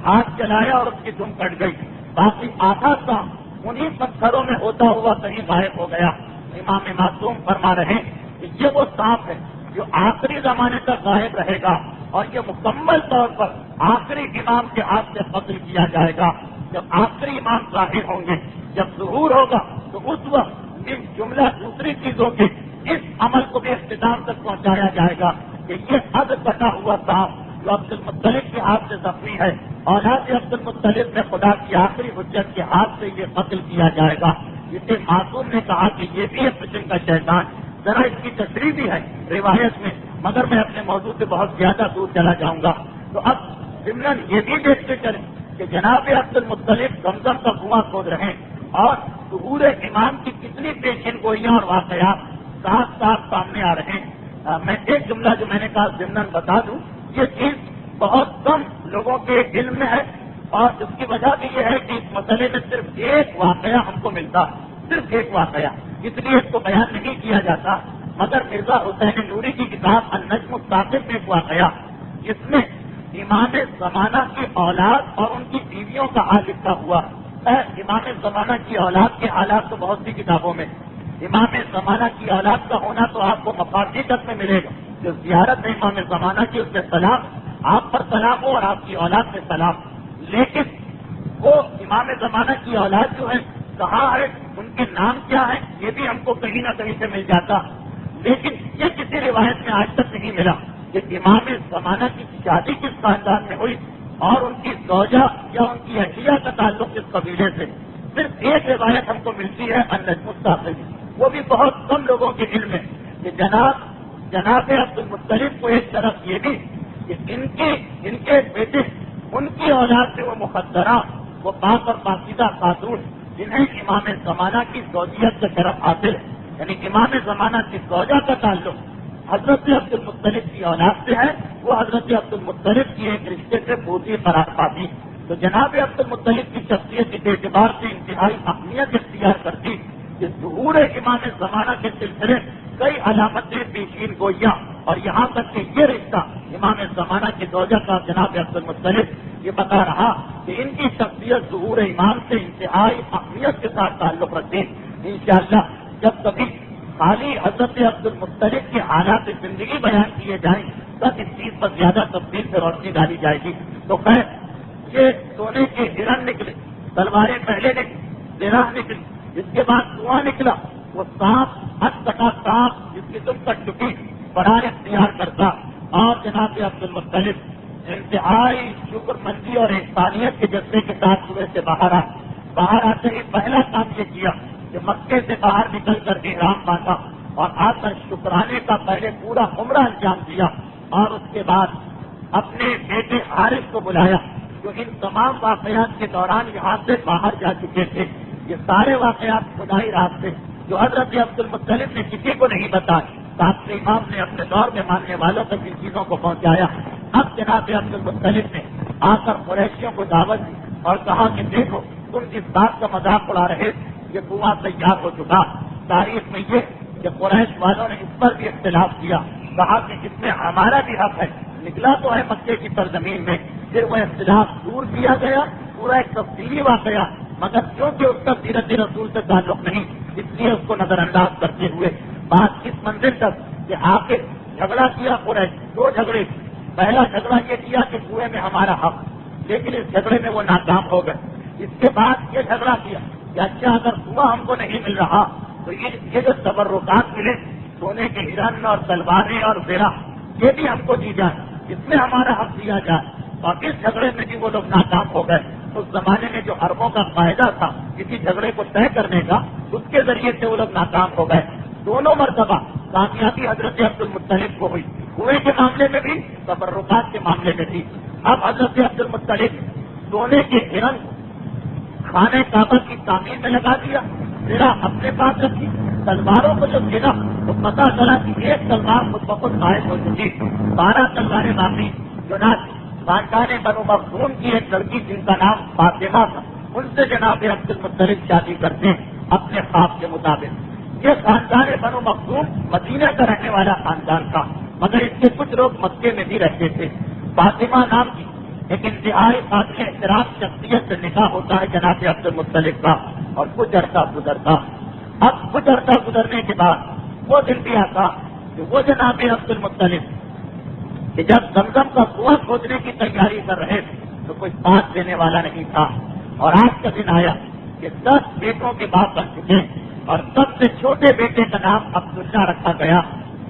ہاتھ چلایا اور اس کی دم کٹ گئی، باقی آدھا سانپ انہی پتھروں میں ہوتا ہوا کہیں غائب ہو گیا۔ امام معصوم فرما رہے ہیں کہ یہ وہ سانپ ہے جو آخری زمانے تک غائب رہے گا اور یہ مکمل طور پر آخری امام کے ہاتھ سے قتل کیا جائے گا۔ جب آخری امام ظاہر ہوں گے، جب ظہور ہوگا، تو اس وقت ان جملہ دوسری چیزوں کے اس عمل کو بھی اختتام تک پہنچایا جائے گا کہ یہ حد کٹا ہوا سانپ جو عبد المطلب کے ہاتھ سے زخمی ہے، اولاد عبد المطلب میں خدا کی آخری حجت کے ہاتھ سے یہ قتل کیا جائے گا۔ جسے معصوم نے کہا کہ یہ بھی ایک قسم کا شیطان، ذرا اس کی تشریح بھی ہے روایت میں، مگر میں اپنے موضوع سے بہت زیادہ دور چلا جاؤں گا۔ تو اب ضمن یہ بھی دیکھتے چلیں کہ جناب عبد المطلب زمزم کا کنواں کھود رہے ہیں اور ظہور امام کی کتنی پیشین گوئیاں اور واقعات صاف صاف سامنے آ رہے ہیں۔ میں ایک جملہ جو میں نے کہا ضمن بتا دوں، یہ چیز بہت کم لوگوں کے علم میں ہے اور اس کی وجہ بھی یہ ہے کہ اس مسئلے میں صرف ایک واقعہ ہم کو ملتا، صرف ایک واقعہ، اس لیے اس کو بیان نہیں کیا جاتا، مگر مرزا حسین نوری کی کتاب النجم الثاقب میں ایک واقعہ جس میں امام زمانہ کی اولاد اور ان کی بیویوں کا حال لکھا ہوا ہے۔ امام زمانہ کی اولاد کے حالات تو بہت سی کتابوں میں، امام زمانہ کی اولاد کا ہونا تو آپ کو مفادی تک میں ملے گا، جو زیارت ہے امام زمانہ کی، اس سے سلام، آپ پر سلام ہو اور آپ کی اولاد سے سلام، لیکن وہ امام زمانہ کی اولاد جو ہے کہاں ہے، ان کے نام کیا ہے، یہ بھی ہم کو کہیں نہ کہیں سے مل جاتا، لیکن یہ کسی روایت میں آج تک نہیں ملا کہ امام زمانہ کی شادی کس خاندان میں ہوئی اور ان کی زوجہ یا ان کی اہلیہ کا تعلق کس قبیلے سے۔ صرف ایک روایت ہم کو ملتی ہے النجم الثاقب، وہ بھی بہت کم لوگوں کے علم میں، کہ جناب عبد المطلب کو ایک طرف یہ بھی کہ ان کے بیٹے، ان کی اولاد سے وہ مقدرہ، وہ پاک اور پاکیزہ خاتون جنہیں امام زمانہ کی زوجیت سے شرف حاصل ہے، یعنی امام زمانہ کی زوجہ کا تعلق حضرت عبد المطلب کی اولاد سے ہے، وہ حضرت عبد المطلب کی ایک رشتے سے پوری قرار پاتی، تو جناب عبد المطلب کی شخصیت کے اعتبار سے انتہائی اہمیت اختیار کرتی کہ ظہور امام زمانہ کے سلسلے کئی علامتیں پیشین گوئیاں، اور یہاں تک کہ یہ رشتہ امام زمانہ کی زوجہ کا جناب عبد المطلب یہ بتا رہا کہ ان کی شخصیت ظہور امام سے انتہائی اہمیت کے ساتھ تعلق رکھتی ہے۔ انشاءاللہ جب کبھی خالی حضرت عبد المطلب کے حالات زندگی بیان کیے جائیں تب اس چیز پر زیادہ تفصیل سے روشنی ڈالی جائے گی۔ تو خیر، یہ سونے کے ہرن نکلے، تلواریں پہلے نکلی، زرہ نکلی، جس کے بعد کنواں نکلا، وہ سانپ، ہاتھ کٹا سانپ جس کی تم کٹ چکی، فرار اختیار کرتا، اور جناب عبد المطلب انتہائی شکر مندی اور انسانیت کے جذبے کے ساتھ صبح سے باہر آتے ہی پہلا کام یہ کیا کہ مکے سے باہر نکل کر احرام باندھا اور آ کر شکرانے کا پہلے پورا عمرہ انجام دیا، اور اس کے بعد اپنے بیٹے حارث کو بلایا جو ان تمام واقعات کے دوران یہاں سے باہر جا چکے تھے۔ یہ سارے واقعات خدائی راستے جو حضرت عبد المطلب نے کسی کو نہیں بتائے، ساتھ امام نے اپنے دور میں ماننے والوں تک ان چیزوں کو پہنچایا۔ اب جناب عبد المطلب نے آ کر قریشیوں کو دعوت دی اور کہا کہ دیکھو، تم جس بات کا مذاق اڑا رہے، یہ کنواں تیار ہو چکا۔ تاریخ میں یہ کہ قریش والوں نے اس پر بھی اختلاف کیا، کہا کہ اس میں ہمارا بھی حق ہے، نکلا تو ہے مکے کی سرزمین میں۔ پھر وہ اختلاف دور کیا گیا، پورا ایک تفصیلی واقعہ، مگر کیونکہ اس کا سیرت رسول سے تعلق نہیں، اس لیے اس کو نظر انداز کرتے ہوئے بات اس منزل تک کہ آخر جھگڑا کیا قریش، دو جھگڑے، پہلا جھگڑا یہ کیا کہ کنویں میں ہمارا حق، لیکن اس جھگڑے میں وہ ناکام ہو گئے۔ اس کے بعد یہ جھگڑا کیا کہ اچھا اگر کنواں ہم کو نہیں مل رہا تو یہ جو تبرکات ملے، سونے کے ہرن اور تلواریں اور زرہ، یہ بھی ہم کو دی جائے، اس میں ہمارا حق دیا جائے۔ اور اس جھگڑے میں بھی وہ لوگ ناکام ہو گئے۔ اس زمانے میں جو عربوں کا فائدہ تھا کسی جھگڑے کو طے کرنے کا، اس کے ذریعے سے وہ لوگ ناکام ہو گئے۔ دونوں مرتبہ کامیابی حضرت عبد المطلب کو ہوئی، کنویں کے معاملے میں بھی، تبرکات کے معاملے میں بھی۔ اب حضرت عبد المطلب سونے کے ہرن خانہ کعبہ کی تعمیر میں لگا دیا میرا اپنے پاس رکھی. تلواروں کو جب گنا تو پتا چلا کہ ایک تلوار متفق غائب ہو چکی, 12 تلواریں باقی. چنانچہ خاندان بنو مخزوم کی ایک لڑکی جن کا نام فاطمہ تھا, ان سے جناب عبد المطلب شادی کرتے ہیں اپنے خواب کے مطابق. یہ خاندان بنو مخزوم مدینہ کا رہنے والا خاندان تھا, مگر اس کے کچھ لوگ مکے میں بھی رہتے تھے. فاطمہ نام کی ایک انتہائی قابل احترام شخصیت سے نکاح ہوتا ہے جناب عبد المطلب کا, اور کچھ عرصہ گزرتا. اب کچھ عرصہ گزرنے کے بعد وہ دن بھی آتا کہ وہ جناب عبد المطلب کہ جب زمزم کا کنواں کھودنے کی تیاری کر رہے تھے تو کوئی ساتھ دینے والا نہیں تھا. اور آج کا دن آیا کہ 10 بیٹوں کے باپ بن چکے, اور سب سے چھوٹے بیٹے کا نام عبداللہ رکھا گیا.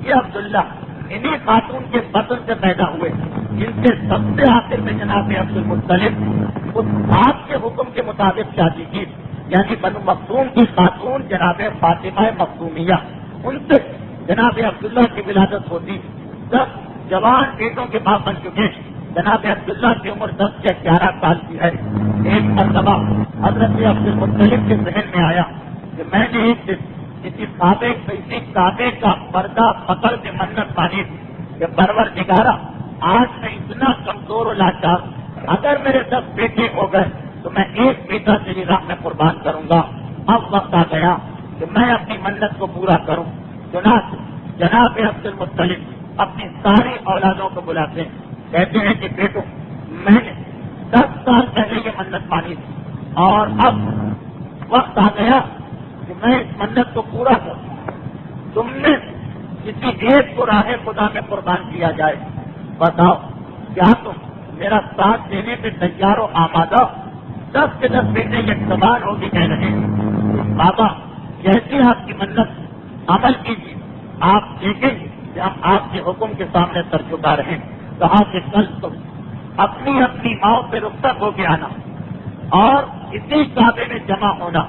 یہ عبداللہ انہیں خاتون کے بطن سے پیدا ہوئے جن سے سب سے آخر میں جناب عبد المطلب اس آپ کے حکم کے مطابق شادی کی, یعنی بنو مخزوم کی خاتون جناب فاطمہ مخزومیہ, ان سے جناب عبداللہ کی ولادت ہوتی. 10 جوان بیٹوں کے باپ بن چکے. جناب عبداللہ کی عمر 10 سے 11 سال کی ہے. ایک مرتبہ حضرت عبد المطلب کے ذہن میں آیا کہ میں نے ایک دن کسی کعبے کا پردہ پکڑ کے منت مانی کہ پروردگارا آج میں اتنا کمزور و لاچار, اگر میرے 10 بیٹے ہو گئے تو میں ایک بیٹا تیری راہ میں قربان کروں گا. اب وقت آ گیا کہ میں اپنی منت کو پورا کروں. چنانچہ جناب عبد المطلب اپنی ساری اولادوں کو بلاتے ہیں, کہتے ہیں کہ بیٹو میں نے 10 سال پہلے یہ منت مانی تھی, اور اب وقت آ گیا کہ میں اس منت کو پورا کروں. تم نے کسی ایک کو راہ خدا میں قربان کیا جائے. بتاؤ کیا تم میرا ساتھ دینے پہ تیار و آمادہ؟ 10 کے 10 بیٹے یہ زبان ہوگی کہہ رہے ہیں. بابا جیسی آپ کی منت عمل کیجیے, آپ دیکھیں گے کہ ہم آپ کے حکم کے سامنے سر جھکا رہے ہیں. کہا کہ کل تم اپنی اپنی ماؤں پہ رخصت ہو کے آنا اور اسی کعبے میں جمع ہونا.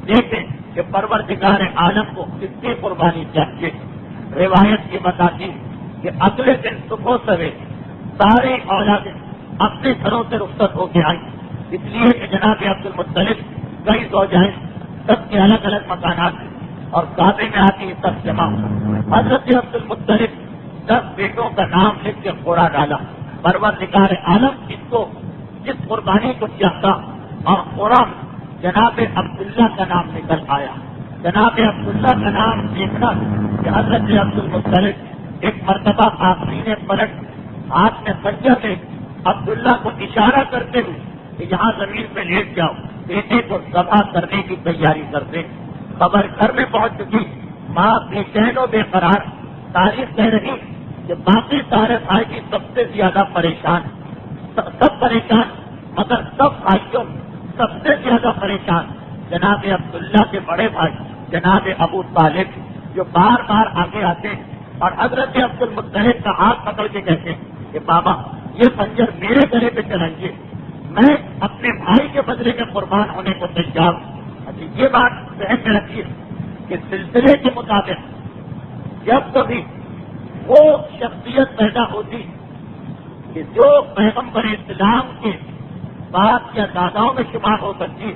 دیکھیں کہ پروردگار عالم کو کس کی قربانی چاہیے. روایت یہ بتاتی کہ اگلے دن صبح سویرے سارے اولادیں اپنے گھروں سے رخصت ہو کے آئی, اس لیے کہ جناب عبد المطلب کئی زوجائیں سب کے الگ الگ مکانات ہیں اور کعبے میں آتی ہے سب جمع. حضرت عبد المطلب 10 بیٹوں کا نام لکھ کے خورا ڈالا. پروردگار عالم جس قربانی کو چاہتا, اور خورا جناب عبداللہ کا نام نکل آیا. جناب عبداللہ کا نام دیکھنا کہ حضرت عبد المطلب ایک مرتبہ آخری نے پلٹ ہاتھ میں خنجر لے عبداللہ کو اشارہ کرتے ہوئے کہ یہاں زمین پہ لیٹ جاؤ, بیٹے کو ذبح کرنے کی تیاری کرتے. خبر گھر میں پہنچ چکی, ماں بے چین و بے قرار. تاریخ کہہ رہی کہ باقی سارے بھائی کی سب سے زیادہ پریشان, سب پریشان, مگر سب بھائیوں سب سے زیادہ پریشان جناب عبداللہ کے بڑے بھائی جناب ابو طالب, جو بار بار آگے آتے ہیں اور حضرت عبد المطلب کا ہاتھ پکڑ کے کہتے ہیں کہ بابا یہ خنجر میرے گلے پہ چلائیے, میں اپنے بھائی کے بدلے میں قربان ہونے کو تیار ہوں. یہ بات ذہن میں رکھیے کہ سلسلے کے مطابق جب کبھی وہ شخصیت پیدا ہوتی کہ جو پیغمبر اسلام کے باپ یا داداؤں میں شمار ہو سکتی,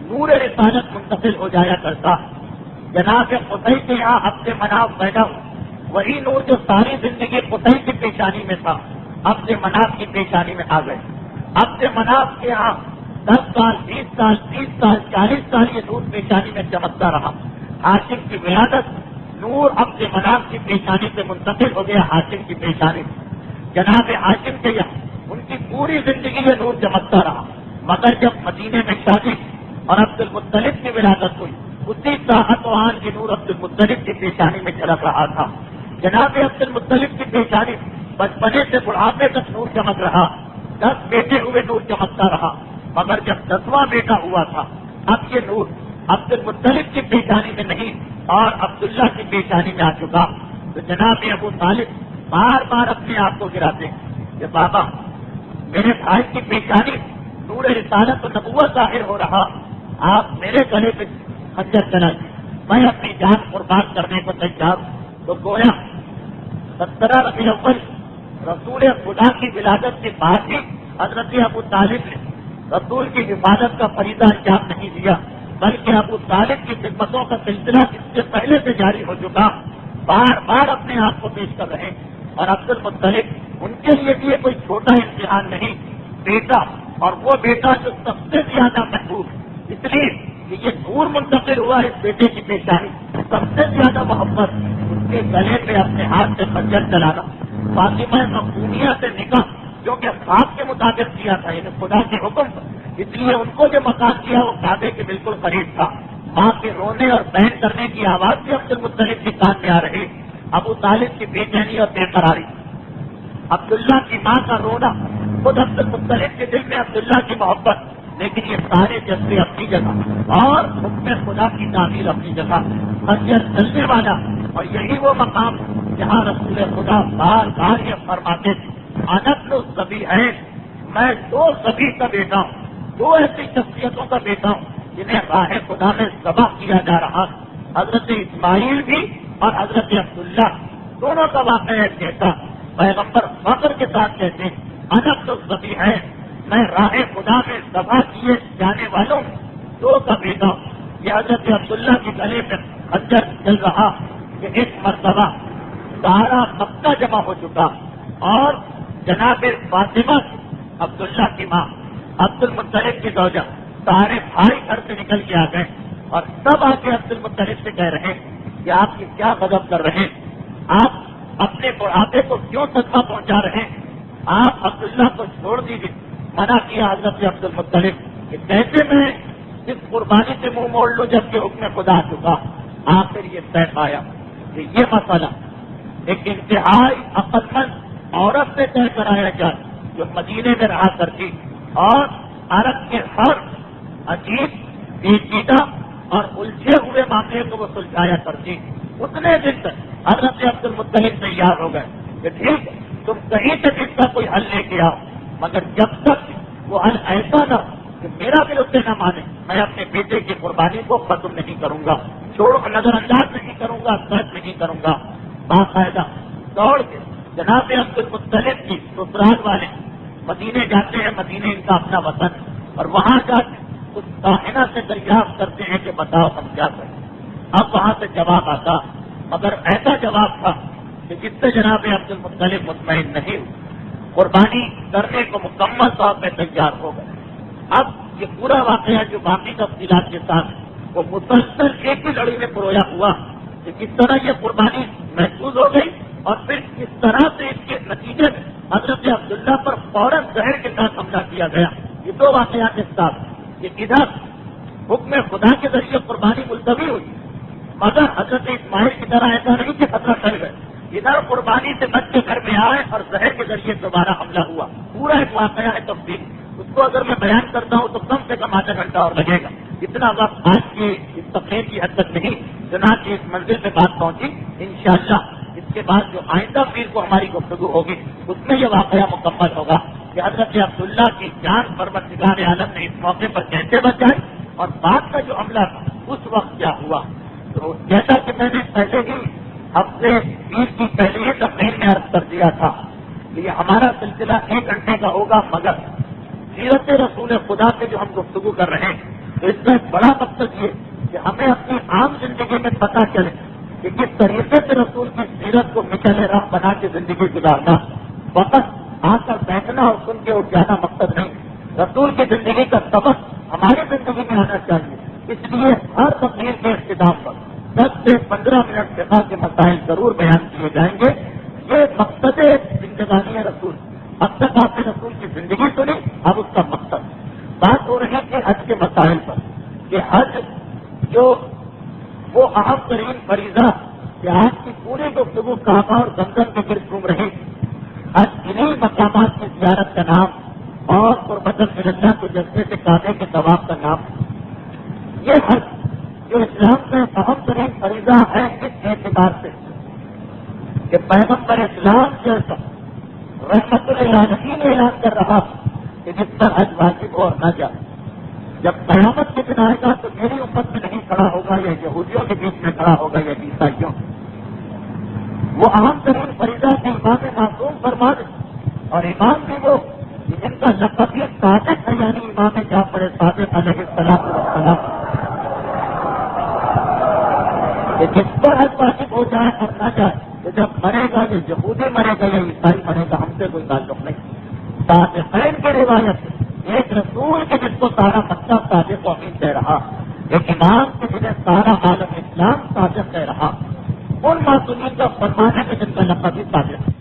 نور رسالت منتقل ہو جایا کرتا. جناب قطعی کے یہاں عبد مناف پیدا ہو, وہی نور جو ساری زندگی قطعی کی پیشانی میں تھا عبد مناف کی پیشانی میں آ گئے. عبد مناف کے یہاں 10 سال 20 سال 30 سال 40 سال یہ نور پیشانی میں چمکتا رہا. ہاشم کی ولادت نور عبد مناف کی پیشانی سے منتقل ہو گیا ہاشم کی پیشانی. جناب ہاشم کے یہاں ان کی پوری زندگی یہ نور چمکتا رہا, مگر جب مدینے میں شادی اور عبد المطلب کی ولادت ہوئی, اسی ساحت وان کی نور عبد المطلب کی پیشانی میں چمک رہا تھا. جناب عبد المطلب کی پیشانی بچپنے سے بڑھاپے تک نور چمک رہا. 10 بیٹے ہوئے نور چمکتا رہا, مگر جب 10واں بیٹا ہوا تھا اب یہ نور عبد المطلب کی پیشانی میں نہیں اور عبداللہ کی پیشانی میں آ چکا. تو جناب ابو طالب بار بار اپنے آپ کو گراتے کہ بابا میرے بھائی کی پیشانی نور رسالت و نبوت ظاہر ہو رہا, آپ میرے گلے پہ خنجر چلائیے, میں اپنی جان قربان کرنے کو تیار. تو گویا 17 ربیع الاول رسول خدا کی ولادت کے بعد ہی حضرت ابو طالب نے رسول کی حفاظت کا فریضہ انجام نہیں دیا, بلکہ ابو طالب کی خدمتوں کا سلسلہ اس سے پہلے سے جاری ہو چکا، بار بار اپنے آپ کو پیش کر رہے ہیں۔ اور عبد المطلب ان کے لیے بھی یہ کوئی چھوٹا امتحان نہیں، بیٹا، اور وہ بیٹا جو سب سے زیادہ محبوب، اس لیے کہ یہ نور منتقل ہوا اس بیٹے کی پیشانی، سب سے زیادہ محبت اس کے گلے پہ اپنے ہاتھ سے خنجر چلانا، فاطمہ مخدومیہ سے نکاح جو کہ خواب کے مطابق کیا تھا، یعنی خدا کے حکم پر، اس لیے ان کو جو مقام کیا وہ کعبے کے بالکل قریب تھا۔ ماں کے رونے اور بہن کرنے کی آواز بھی عبد المطلب کے کان میں آ رہی، ابو طالب کی بے چینی اور بے قراری، عبداللہ کی ماں کا رونا، خود عبد المطلب کے دل میں عبداللہ کی محبت، لیکن یہ سارے جذبے اپنی جگہ اور حکم خدا کی تعمیر اپنی جگہ، خنجر چلنے والا، اور یہی وہ مقام جہاں رسول خدا بار بار یہ فرماتے تھے، انت سبھی ہے، میں دو سبھی کا بیٹا ہوں، دو ایسی شخصیتوں کا بیٹا ہوں جنہیں راہ خدا میں ذبح کیا جا رہا، حضرت اسماعیل بھی اور حضرت عبداللہ دونوں کا واقعہ کہتا، پیغمبر فخر کے ساتھ کہتے ہیں انت سبھی ہے، میں راہ خدا میں ذبح کیے جانے والوں دو کا بیٹا ہوں۔ یہ حضرت عبداللہ کے گلے میں خنجر چل رہا کہ ایک مرتبہ سارا مکہ جمع ہو چکا، اور جناب فاطمہ عبداللہ کی ماں، عبد المطلب کی زوجہ، سارے بھائی گھر سے نکل کے آ گئے، اور سب آ کے عبد المطلب سے کہہ رہے ہیں کہ آپ یہ کیا غضب کر رہے ہیں، آپ اپنے بڑھاپے کو کیوں صدمہ پہنچا رہے ہیں، آپ عبداللہ کو چھوڑ دیجیے۔ منع کیا حضرت عبد المطلب کہ کیسے میں اس قربانی سے منہ موڑ لوں جب کہ حکم خدا آ چکا۔ آخر یہ طے پایا کہ یہ مسئلہ ایک انتہائی عقل مند عورت سے طے کرایا جائے جو مدینے میں رہا کرتی اور عرب کے ہر عجیب پیچیدہ اور الجھے ہوئے معاملے کو وہ سلجھایا کرتی۔ اتنے دن تک حضرت عبد المطلب تیار ہو گئے کہ ٹھیک ہے تم کہیں سے اس کا کوئی حل لے کے آؤ، مگر جب تک وہ حل ایسا نہ کہ میرا بھی اسے نہ مانے، میں اپنے بیٹے کی قربانی کو ختم نہیں کروں گا، نظر انداز نہیں کروں گا، قید نہیں کروں گا۔ باقاعدہ دوڑ کے جناب عبد المطلب کی سسرال والے مدینے جاتے ہیں، مدینے ان کا اپنا وطن، اور وہاں جا کے اس کاہنہ سے دریافت کرتے ہیں کہ بتاؤ ہم کیا کریں۔ اب وہاں سے جواب آتا، مگر ایسا جواب تھا کہ جس سے جناب عبد المطلب مطمئن نہیں ہوئے، قربانی کرنے کو مکمل طور پہ تیار ہو گئے۔ اب یہ پورا واقعہ جو باقی تفصیلات کے ساتھ وہ مسلسل ایک ہی لڑی میں پرویا ہوا کہ کس طرح یہ قربانی محفوظ ہو گئی، اور پھر کس طرح سے اس کے نتیجے میں حضرت عبداللہ پر فوراً زہر کے ساتھ حملہ کیا گیا۔ یہ دو واقعات کے ساتھ کہ ادھر حکم خدا کے ذریعے قربانی ملتوی ہوئی، مگر حضرت اسماعیل کی طرح ایسا نہیں کہ خطرہ ٹل گئے، ادھر قربانی سے بچ کے گھر میں آئے اور زہر کے ذریعے دوبارہ حملہ ہوا۔ پورا ایک واقعہ ہے تفصیل، اس کو اگر میں بیان کرتا ہوں تو کم سے کم آدھا گھنٹہ اور لگے گا، اتنا وقت آج کی اس تقریر کی حد تک نہیں، چنانچہ اس منزل پہ بات پہنچی۔ انشاءاللہ اس کے بعد جو آئندہ پیر کو ہماری گفتگو ہوگی اس میں یہ واقعہ مکمل ہوگا کہ حضرت عبداللہ کی جان پروردگار عالم نے اس موقع پر کیسے بچائی، اور بعد کا جو حملہ تھا اس وقت کیا ہوا۔ تو جیسا کہ میں نے پہلے ہی ہفتے 20 کی پہلے ہی تقریر میں عرض کر دیا تھا کہ یہ ہمارا سلسلہ 1 گھنٹے کا ہوگا، مگر سیرت رسول خدا سے جو ہم گفتگو کر رہے ہیں تو اس کا ایک بڑا مقصد یہ کہ ہمیں اپنی عام زندگی میں پتہ چلے کہ کس طریقے سے رسول کی سیرت کو مثال راہ بنا کے زندگی گزارنا، وقت آ کر بیٹھنا اور سن کے اٹھ جانا مقصد نہیں، رسول کی زندگی کا سبق ہماری زندگی میں آنا چاہیے۔ اس لیے ہر تقریر کے اختتام پر 10 سے 15 منٹ فقہ کے مسائل ضرور بیان کیے جائیں گے۔ یہ مقصد زندگانی رسول، اب تک آپ نے رسول کی زندگی سنی، اب اس کا مقصد بات ہو رہی ہے کہ حج کے مسائل پر، کہ حج جو وہ اہم ترین فریضہ کہ آج کی پوری گفتگو کعبہ اور زمزم کے گرد گھوم رہی، حج انہیں مقامات کی زیارت کا نام اور قربت اللہ کو جذبے سے کعبے کے طواف کا نام۔ یہ حج جو اسلام کا اہم ترین فریضہ ہے اس اعتبار سے کہ پیغمبر اسلام جیسا رحمت العالمین نے اعلان کر رہا کہ جس پر حج واجب ہو اور نہ جائے، جب قیامت کے دن آئے گا تو میری امت میں نہیں کھڑا ہوگا، یا یہودیوں کے بیچ میں کھڑا ہوگا یا عیسائیوں۔ وہ اہم ترین فریضہ کے امام معصوم فرما دے، اور امام بھی وہ جن کا لقب صادق ہے، یعنی امام جعفر صادق علیہ السلام، واجب ہو جائے اور نہ جائے تو جب مرے گا یہ یہودی مرے گا یا عیسائی مرے گا ہم سے کوئی تعلق نہیں. صادقین کی روایت ایک رسول کے جس کو سارا مطلب صادق و امین کہہ رہا، ایک امام کے جنہیں سارا عالم اسلام صادق کہہ رہا، ان معصومین کا فرمان ہے کہ جن کا لقب بھی صادق ہے.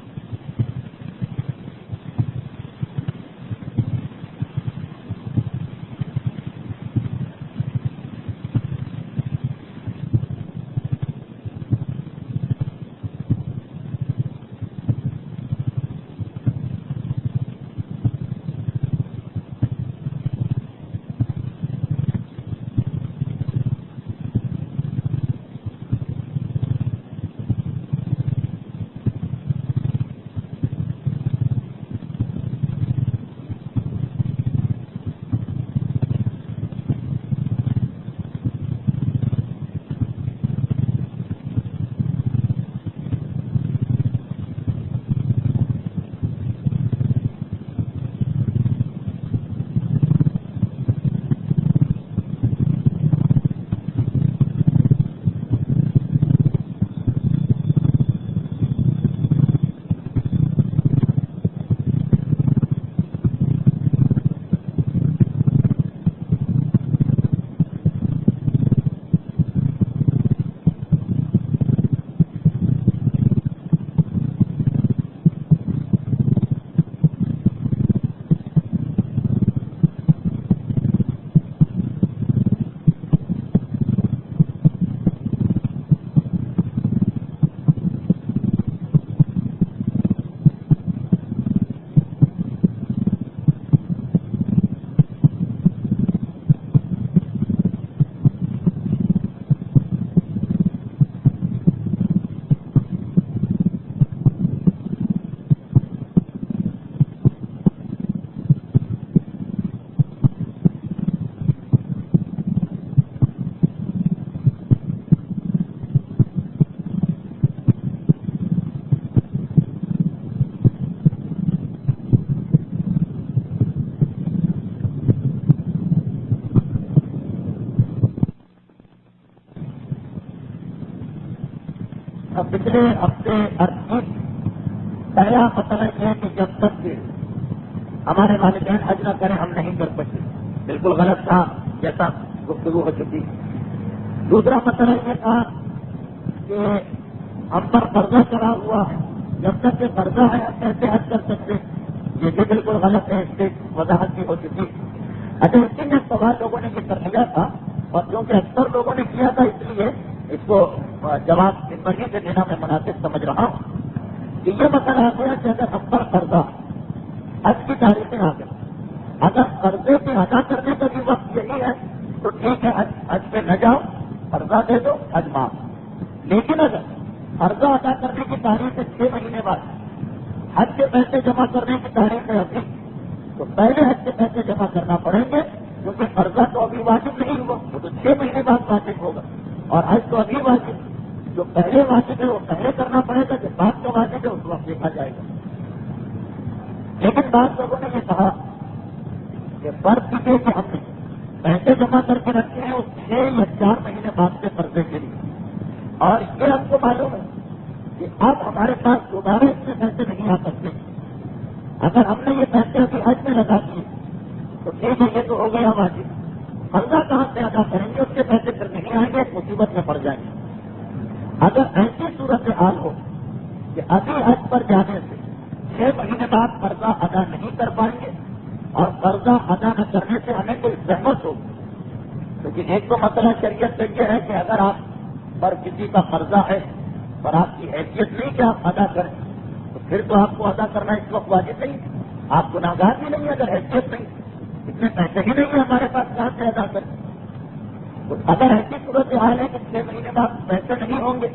پچھلے ہفتے پہلا مسئلہ یہ ہے کہ جب تک کہ ہمارے والدین حج نہ کریں ہم نہیں کر سکتے، بالکل غلط تھا جیسا گفتگو ہو چکی. دوسرا مسئلہ یہ تھا کہ ہم پر قرضہ چڑھا ہوا ہے، جب تک کہ قرضہ ہے ہم کیسے حج کر سکتے، یہ بھی بالکل غلط ہے، اس کی وضاحت بھی ہو چکی. اچھا اس کے سوال لوگوں نے یہ کر لیا تھا اور کیونکہ اکثر لوگوں نے کیا تھا اس لیے اس کو جواب مرضی سے دینا میں مناسب سمجھ رہا ہوں کہ یہ مسئلہ آ گیا کہ اگر ہم پر قرضہ حج کی تاریخیں آ گئی، اگر قرضے سے ادا کرنے کا بھی وقت یہی ہے تو ٹھیک ہے حج پہ نہ جاؤ، قرضہ دے دو، حج معاف. لیکن اگر قرضہ ادا کرنے کی تاریخ سے 6 مہینے بعد حج کے پیسے جمع کرنے کی تاریخ ہے ابھی، تو پہلے حج کے پیسے جمع کرنا پڑیں گے کیونکہ قرضہ تو ابھی واجب نہیں ہوا، وہ تو 6 مہینے بعد واجب ہوگا، اور حج تو ابھی واجب. جو پہلے واجب ہے وہ پہلے کرنا پڑے گا، جو بعد کا واجب ہے اس وقت دیکھا جائے گا. لیکن بعض لوگوں نے یہ کہا کہ فرض یہ کہ ہم نے پیسے جمع کر کے رکھے ہیں اس 6 یا 4 مہینے بعد کے قرضے کے لیے، اور یہ ہم کو معلوم ہے کہ اب ہمارے پاس دوبارہ اس میں پیسے نہیں آ سکتے. اگر ہم نے یہ پیسے ابھی حج میں لگا دیے تو ٹھیک ہے یہ تو ہو گیا واجب، قرضہ کہاں سے ادا کریں گے، اس کے پیسے پھر نہیں آئیں گے، مصیبت میں پڑ جائیں گے. اگر ایسی صورت حال ہو کہ ابھی حج پر جانے سے 6 مہینے بعد قرضہ ادا نہیں کر پائیں گے اور قرضہ ادا نہ کرنے سے ہمیں کوئی زحمت ہوگی، کیونکہ ایک تو مسئلہ شریعت سے یہ ہے کہ اگر آپ پر کسی کا قرضہ ہے اور آپ کی حیثیت نہیں کہ آپ ادا کریں تو پھر تو آپ کو ادا کرنا اس وقت واجب نہیں، آپ گناہگار بھی نہیں اگر حیثیت نہیں، اتنے پیسے ہی نہیں ہیں ہمارے پاس کہاں سے ادا کریں. تو اگر ایسی صورت حال ہے کہ 6 مہینے بعد پیسے نہیں ہوں گے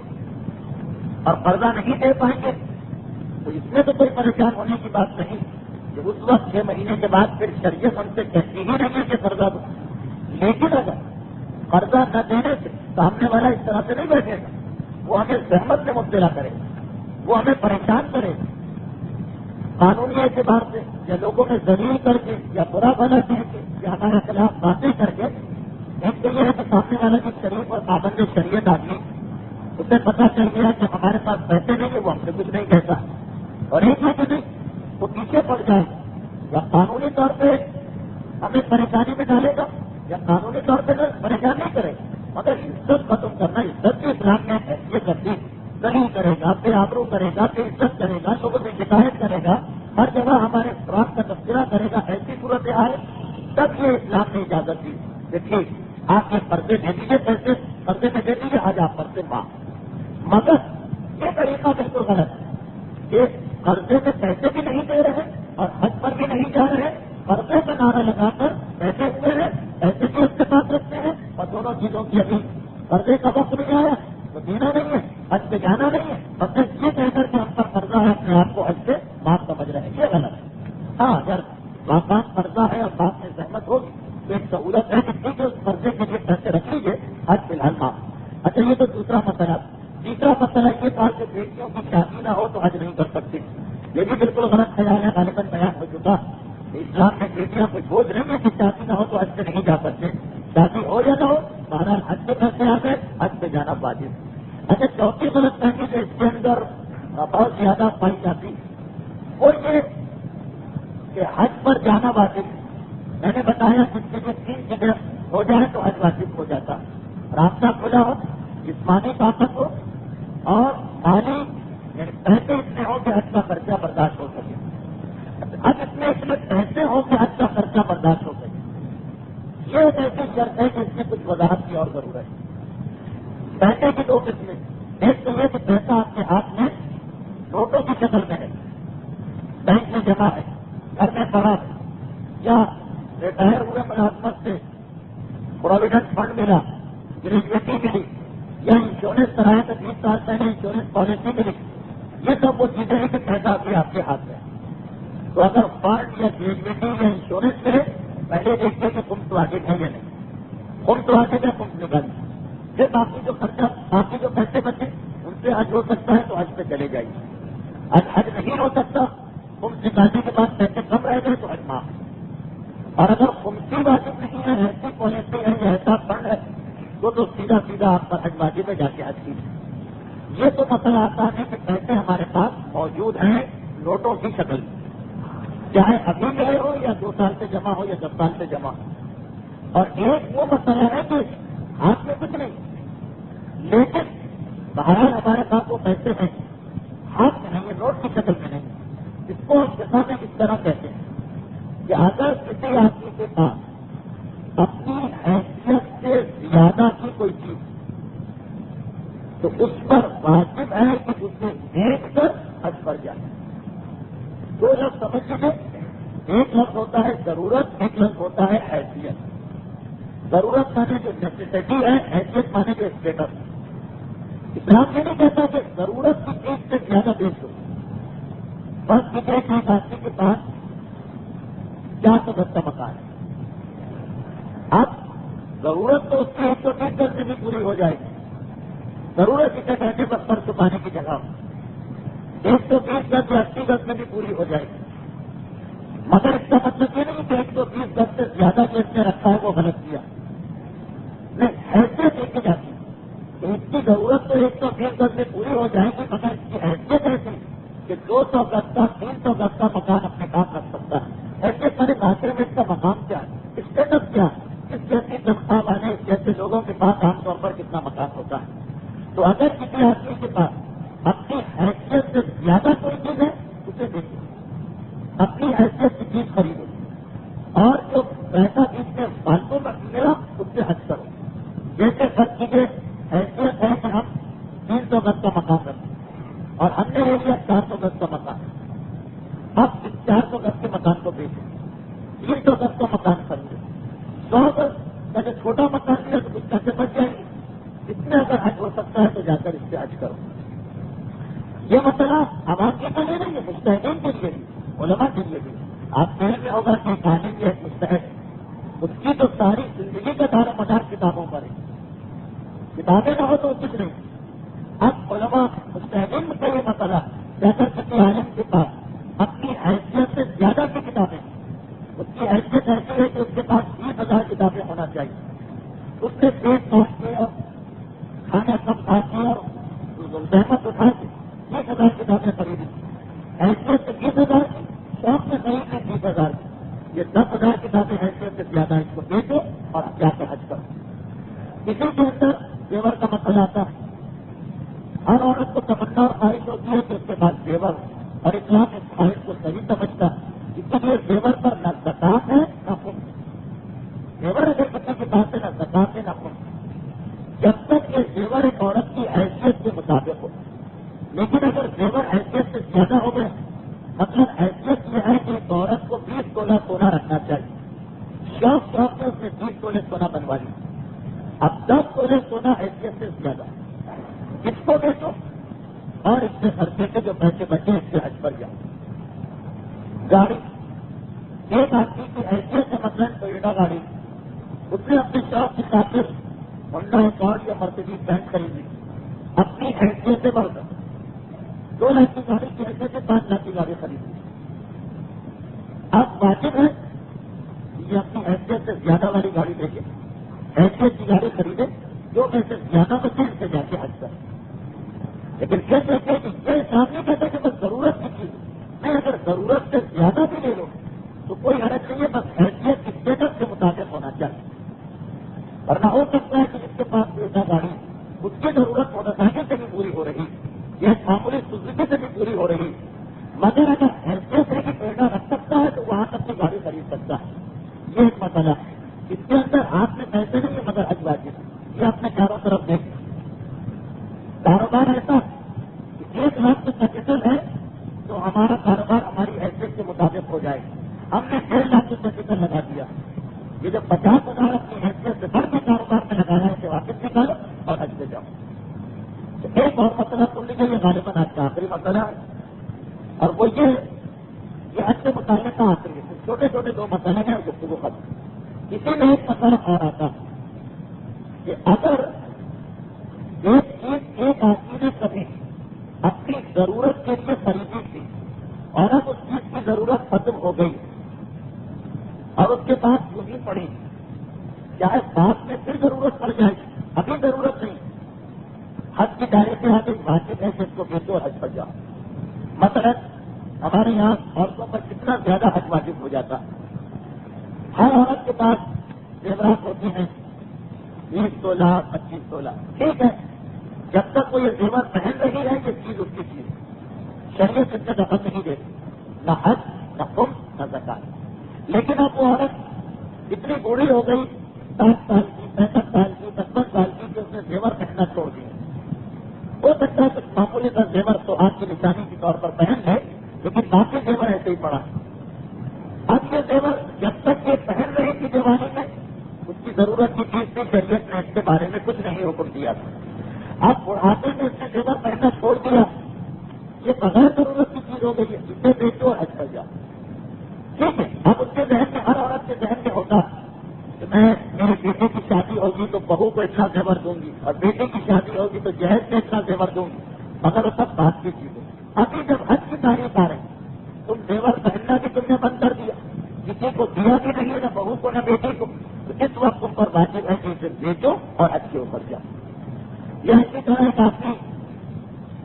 اور قرضہ نہیں دے پائیں گے تو اس میں تو کوئی پریشان ہونے کی بات نہیں کہ اس وقت 6 مہینے کے بعد پھر شریعت ہم سے کہتی ہی نہیں ہے کہ قرضہ دو. لیکن اگر قرضہ نہ دینے سے سامنے والا اس طرح سے نہیں بیٹھے گا، وہ ہمیں زحمت میں مبتلا کرے گا، وہ ہمیں پریشان کرے گا قانونی اعتبار سے، یا لوگوں میں ذلیل کر کے یا برا بھلا کہہ کے یا ہمارے خلاف باتیں کر کے. ایک تو یہ ہے کہ سامنے والا کی شریف اور پابند شریعت آدمی اسے پتا چل گیا کہ ہمارے پاس پیسے نہیں ہیں، وہ ہم سے کچھ نہیں کہتا، اور ایک ہے کہ نہیں وہ پیچھے پڑ جائے، یا قانونی طور پہ ہمیں پریشانی میں ڈالے گا یا قانونی طور پہ پریشان نہیں کرے گا، مگر عزت ختم کرنا، عزت کی اسلام میں حیثیت کرتی نہیں کرے گا، بے آبرو کرے گا، بے عزت کرے گا، لوگوں سے شکایت کرے گا، ہر جگہ ہمارے خوراک کا تذکرہ کرے گا، ایسی صورت آئے تب یہ اسلام نے اجازت دی کہ ٹھیک آپ کے پردے دے دیجیے، پیسے پردے میں دے دیجیے، آج آپ پردے معاف، مگر یہ طریقہ بالکل غلط ہے کہ قرضے میں پیسے بھی نہیں دے رہے اور حج پر بھی نہیں جا رہے، قرضے کا نعرہ لگا کر پیسے ہوئے ہیں، پیسے بھی اس کے پاس رکھتے ہیں اور دونوں چیزوں کی ابھی قرضے کا وقت نہیں آیا تو دینا نہیں ہے، حج پہ جانا نہیں ہے، مطلب یہ کہہ کر کے ہم پر قرضہ ہے اپنے آپ کو حج سے معاف سمجھ رہے ہیں، یہ غلط ہے۔ ہاں اگر باپ قرضہ ہے اور باپ میں زحمت ہوگی تو ایک سہولت ہے کہ ٹھیک ہے اس قرضے کے لیے پیسے رکھ لیجیے، حج فی الحال معاف۔ اچھا یہ تو دوسرا مسئلہ، تیسرا مسئلہ یہ تھا کہ بیٹیوں کی شادی نہ ہو تو حج نہیں کر سکتی، یہ بھی بالکل غلط خیال ہے، غالباً بیان ہو چکا، اسلام میں بیٹیاں کوئی بوجھ نہیں ہے کہ شادی نہ ہو تو حج سے نہیں جا سکتے، شادی ہو یا نہ ہو بہرحال حج کے پیسے آ گئے، حج پہ جانا واجب۔ اچھا چوتھی غلط فہمی جو اس کے اندر بہت زیادہ پائی جاتی وہ یہ کہ حج پر جانا واجب، میں نے بتایا جس کے جو 3 چیزیں ہو جائے تو حج واجب ہو جاتا، راستہ کھلا ہو، جسمانی طاقت ہو اور مالی یعنی پیسے اتنے ہو کہ حج کا خرچہ برداشت ہو سکے، اب اس میں پیسے ہو کہ حج کا خرچہ برداشت ہو سکے، یہ ایک ایسی شرط ہے کہ اس میں کچھ وضاحت کی اور ضرورت ہے۔ پیسے کی 2 قسمیں، ایک تو یہ کہ پیسہ آپ کے ہاتھ میں نوٹوں کی شکل میں ہے، بینک میں جمع ہے، گھر میں پڑا ہے، یا ریٹائر ہوئے ملازمت سے پروویڈنٹ فنڈ ملا، گریجویٹی ملی، یا انشورنس کرایا تو 20 سال پہلے انشورنس پالیسی ملی، یہ سب وہ چیزیں ہیں کہ پیسہ بھی آپ کے ہاتھ میں ہے۔ تو اگر فنڈ یا گریجویٹی یا انشورنس ملے پہلے دیکھتے کہ تم تو آگے ہے یا نہیں، تم تو آگے ہے تم نکل، پھر باقی جو خرچہ باقی جو پیسے بچے ان سے حج ہو سکتا ہے تو حج پہ چلے جائیے، حج نہیں ہو سکتا، تم نکالنے کے بعد پیسے کم رہ گئے تو حج معاف، اور اگر خمسی واجب نہیں ہے، ایسی پالیسی ہے یا ایسا فنڈ ہے تو سیدھا آپ پر حج واجب میں جا کے حج کیجیے۔ یہ تو مسئلہ آتا ہے کہ پیسے ہمارے پاس موجود ہیں نوٹوں کی شکل میں، چاہے ابھی گئے ہو یا 2 سال سے جمع ہو یا 10 سال سے جمع ہو، اور ایک وہ مسئلہ ہے کہ ہاتھ میں کچھ نہیں لیکن بہرحال ہمارے پاس وہ پیسے ہیں، ہاتھ میں نہیں ہے، نوٹ کی شکل میں نہیں، اس کو جیسا میں اس طرح کہتے ہیں کہ اگر کسی آدمی کے پاس اپنی حیثیت سے زیادہ کی کوئی چیز تو اس پر واجب ہے کہ اسے دیکھ کر حج پر جائے۔ 2 لفظ سمجھ لیجیے، ایک لفظ ہوتا ہے ضرورت، ایک لفظ ہوتا ہے حیثیت۔ ضرورت مانے جو نیسیسٹی ہے، حیثیت مانے جو اسٹیٹس ہے۔ اسلام یہ نہیں کہتا کہ ضرورت کی چیز سے زیادہ بیچ ہو، بس کسی ایک آدمی کے پاس 400 گز کا مکان ہے، اب ضرورت تو اس کی 130 گز سے بھی پوری ہو جائے گی، ضرورت اسے کہتے پر پر چھپانے کی جگہ ہو، 120 گز یا 80 گز میں بھی پوری ہو جائے گی، مگر اس کا مطلب یہ نہیں کہ 120 گز سے زیادہ جو اس نے رکھا ہے وہ غلط کیا، نہیں، حیثیت دیکھی جاتی ہے، اس کی ضرورت تو 120 گز میں پوری ہو جائے گی، مگر اس کی حیثیت ایسی کہ 200 گز کا 300 گز کا مکان اپنے کام رکھ سکتا ہے۔ ایسے سارے معاشرے میں اس کا مقام کیا ہے، اسٹیٹس کیا ہے، اس جیسی تنخواہ والے اس جیسے لوگوں کے پاس عام طور پر کتنا مکان ہوتا ہے۔ تو اگر کسی آدمی کے پاس اپنی حیثیت سے زیادہ کوئی چیز ہے اسے دیکھیں، اپنی حیثیت کی چیز خریدو اور جو پیسہ جس میں فالتو میں ملا اس سے حج کرو، جیسے خرچ کیجیے، حیثیت ہے کہ ہم 300 گز کا مکان رکھیں اور ہم نے لے لیا 400 گز کا مکان، اب اس 400 گز کے مکان کو بیچیں، 300 گز کا مکان خریدے، 100 گز کا جو چھوٹا مکان لیا تو کچھ پیسے بچ جائیں گے، اس میں اگر حج ہو سکتا ہے تو جا کر اس سے حج کرو۔ یہ مسئلہ عوام کے لیے نہیں ہے، مستحقین کے لیے بھی، علماء کے لیے بھی۔ آپ کہنے میں ہوگا کہ کہانی بھی ہے مستحق، اس کی تو ساری زندگی کا دار و مدار کتابوں پر ہے، کتابیں نہ ہو تو کچھ نہیں۔ اب علماء مستحقین کا یہ مسئلہ جا کر کسی عالم کے پاس اپنی حیثیت سے زیادہ کی کتابیں، اس کی حیثیت ایسی ہے کہ اس کے پاس 20,000 کتابیں ہونا چاہیے، اس سے پیٹ پہنچ کے اور کھانا کم کھاتے اور اٹھا کے 20,000 کتابیں خریدی، حیثیت سے 20,000 کی، شوق سے خرید لی 20,000 کی، یہ 10,000 کتابیں حیثیت سے زیادہ اس کو دے دو اور جا کے حج کرو۔ اسی کے اندر زیور کا مسئلہ آتا ہے۔ ہر عورت کو تمنا اور خواہش ہوتی ہے کہ اس کے پاس زیور، اور اسلام اس خواہش کو صحیح سمجھتا ہے، اسی لیے زیور پر نہ زکات ہے نہ خرچ۔ زیور اگر کسی کے پاس ہے نہ زکات ہے نہ خرچ، جب تک یہ زیور ایک عورت کی حیثیت کے مطابق ہو۔ لیکن اگر زیور حیثیت سے زیادہ ہو گئے، مطلب حیثیت یہ ہے کہ ایک عورت کو 20 تولہ سونا رکھنا چاہیے، شوق سے اس نے 20 تولے سونا بنوا لیا، اب 10 تولے سونا حیثیت سے زیادہ، اس کو بیچو اور اس سے خرچے کے جو پیسے بچے اس سے حج پر جاؤ۔ گاڑی، ایک آدمی کی حیثیت سے مثلاً ٹویوٹا گاڑی، اس نے اپنی شوق کی خاطر ہونڈا ایکارڈ یا مرسیڈیز بینز خریدی، اپنی حیثیت سے بڑھ کر 2 لاکھ کی گاڑی کی حیثیت سے 5 لاکھ کی گاڑی خریدی۔ اب واجب ہے یہ اپنی حیثیت سے زیادہ والی گاڑی بیچے، حیثیت کی گاڑی خریدے، جو پیسے زیادہ بچے اس سے جا کے حج کرے۔ لیکن یہ کہتے کہ یہ صاحب نہیں کہتے کہ بس ضرورت کی چیز نہیں، اگر ضرورت سے زیادہ بھی لے لو تو کوئی حرج نہیں ہے، بس حیثیت کی اسٹیٹس کے مطابق ہونا چاہیے۔ ورنہ ہو سکتا ہے کہ جس کے پاس بیٹا گاڑی اس کی ضرورت موٹر سائیکل سے بھی پوری ہو رہی، یہ معمولی سوزوکی سے بھی پوری ہو رہی، مگر اگر حیثیت ہے کہ بیٹا رکھ سکتا ہے تو وہاں تک کی گاڑی خرید سکتا ہے۔ یہ ایک مسئلہ ہے، اس کے اندر ہاتھ میں پیسے نہیں ہے مگر حج واجب، یہ اپنے چاروں طرف دیکھیں۔ کاروبار ایسا 1 لاکھ کا کیپٹل ہے تو ہمارا کاروبار ہماری حیثیت کے مطابق ہو جائے، ہم نے 1.5 لاکھ کا کیپٹل لگا دیا، یہ جب 50,000 اپنی حیثیت سے بڑھ کے کاروبار میں لگانا ہے اسے واپس نکالو اور حج پہ جاؤ۔ تو ایک اور مسئلہ سن لیجیے، یہ غالباً آج کا آخری مسئلہ ہے، اور وہ یہ حج سے متعلق کا آخری ہے، چھوٹے چھوٹے 2 مسئلے ہیں اور گفتگو ختم۔ اسی میں ایک مسئلہ اور آتا ہے کہ اگر ایک چیز ایک آدمی نے کبھی اپنی ضرورت کے لیے خریدی تھی اور اب اس چیز کی ضرورت ختم ہو گئی اور اس کے پاس یوں ہی پڑی، چاہے بعد میں پھر ضرورت پڑ جائے، ابھی ضرورت نہیں، حج کی دائرے سے حج واجب ہے کہ اس کو بیچو اور حج پر جاؤ۔ مثلا ہمارے یہاں عورتوں پر کتنا زیادہ حج واجب ہو جاتا، ہر عورت کے پاس زیورات ہوتے ہیں 20 تولہ 25 تولہ، ٹھیک ہے، جب تک وہ یہ زیور پہن رہی ہے یہ چیز اس کی چیز، شریعت اس سے دخل نہیں دیتی، نہ حج نہ خرچ نہ زکات۔ لیکن اب وہ عورت اتنی بوڑھی ہو گئی، 60 سال کی 65 سال کی 55 سال کی، کہ اس نے زیور پہننا چھوڑ دیا۔ ہو سکتا ہے کچھ معمولی کا زیور تو آج کی نشانی کے طور پر پہن لے، لیکن باقی زیور ایسے ہی پڑا۔ اب یہ زیور جب تک یہ پہن رہی تھی جوانی میں اس کی ضرورت کی چیز تھی، شریعت نے اس کے بارے میں کچھ نہیں حکم دیا تھا۔ اب بڑھاپے میں اس نے زیور پہننا چھوڑ دیا، یہ بغیر ضرورت کی چیز ہو گئی ہے، اسے بیچو اور حج کر جاؤ، ٹھیک ہے۔ اب اس کے ذہن میں، ہر عورت کے ذہن میں ہوتا کہ میں میری بیٹے کی شادی ہوگی تو بہو کو اتنا زیور دوں گی، اور بیٹے کی شادی ہوگی تو جہیز میں اتنا زیور دوں گی، مگر وہ سب بات کی چیزیں۔ ابھی جب حج کی تاریخ آ رہی تم زیور پہننا بھی تم نے بند کر دیا، کسی کو دیا بھی نہیں ہے، نہ بہو کو نہ بیٹے کو، تو اس وقت تم پر واجب ہے کہ اسے بیچو اور حج کے اوپر جاؤ۔ یہ اسی طرح ایک آدمی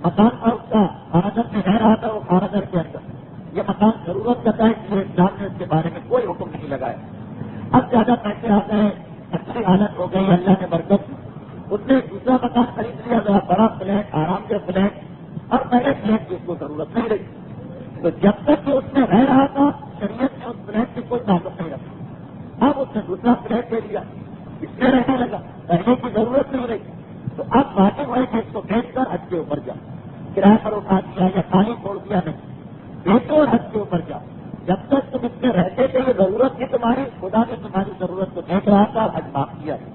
مکان پر اس کا خاندان میں رہ رہا تھا، وہ خاندان کے اندر یہ مکان ضرورت کرتا ہے، اس لیے اسلام نے اس کے بارے میں کوئی حکم نہیں لگایا۔ اب زیادہ پیسے آ گئے، اچھی حالت ہو گئی، اللہ نے برکت دی، اس نے دوسرا مکان خرید لیا، ذرا بڑا فلیٹ، آرام کے فلیٹ، اور پہلے فلیٹ کی اس کو ضرورت نہیں رہی، تو جب تک کہ اس میں رہ رہا تھا شریعت نے اس فلیٹ سے کوئی تعلق نہیں رکھا۔ اب اس نے دوسرا فلیٹ لے لیا، اس میں رہنے لگا، رہنے کی ضرورت نہیں رہی، تو اب واجب ہے کہ اس کو بیچ کر حج کے اوپر جاؤ، کرایہ پر اٹھا دیا یا خالی چھوڑ دیا نہیں، بیچو اور حج کے اوپر جاؤ۔ جب تک تم اس میں رہتے تھے یہ ضرورت تھی تمہاری، خدا نے تمہاری ضرورت کو دیکھ رہا تھا، حج معاف کیا ہے۔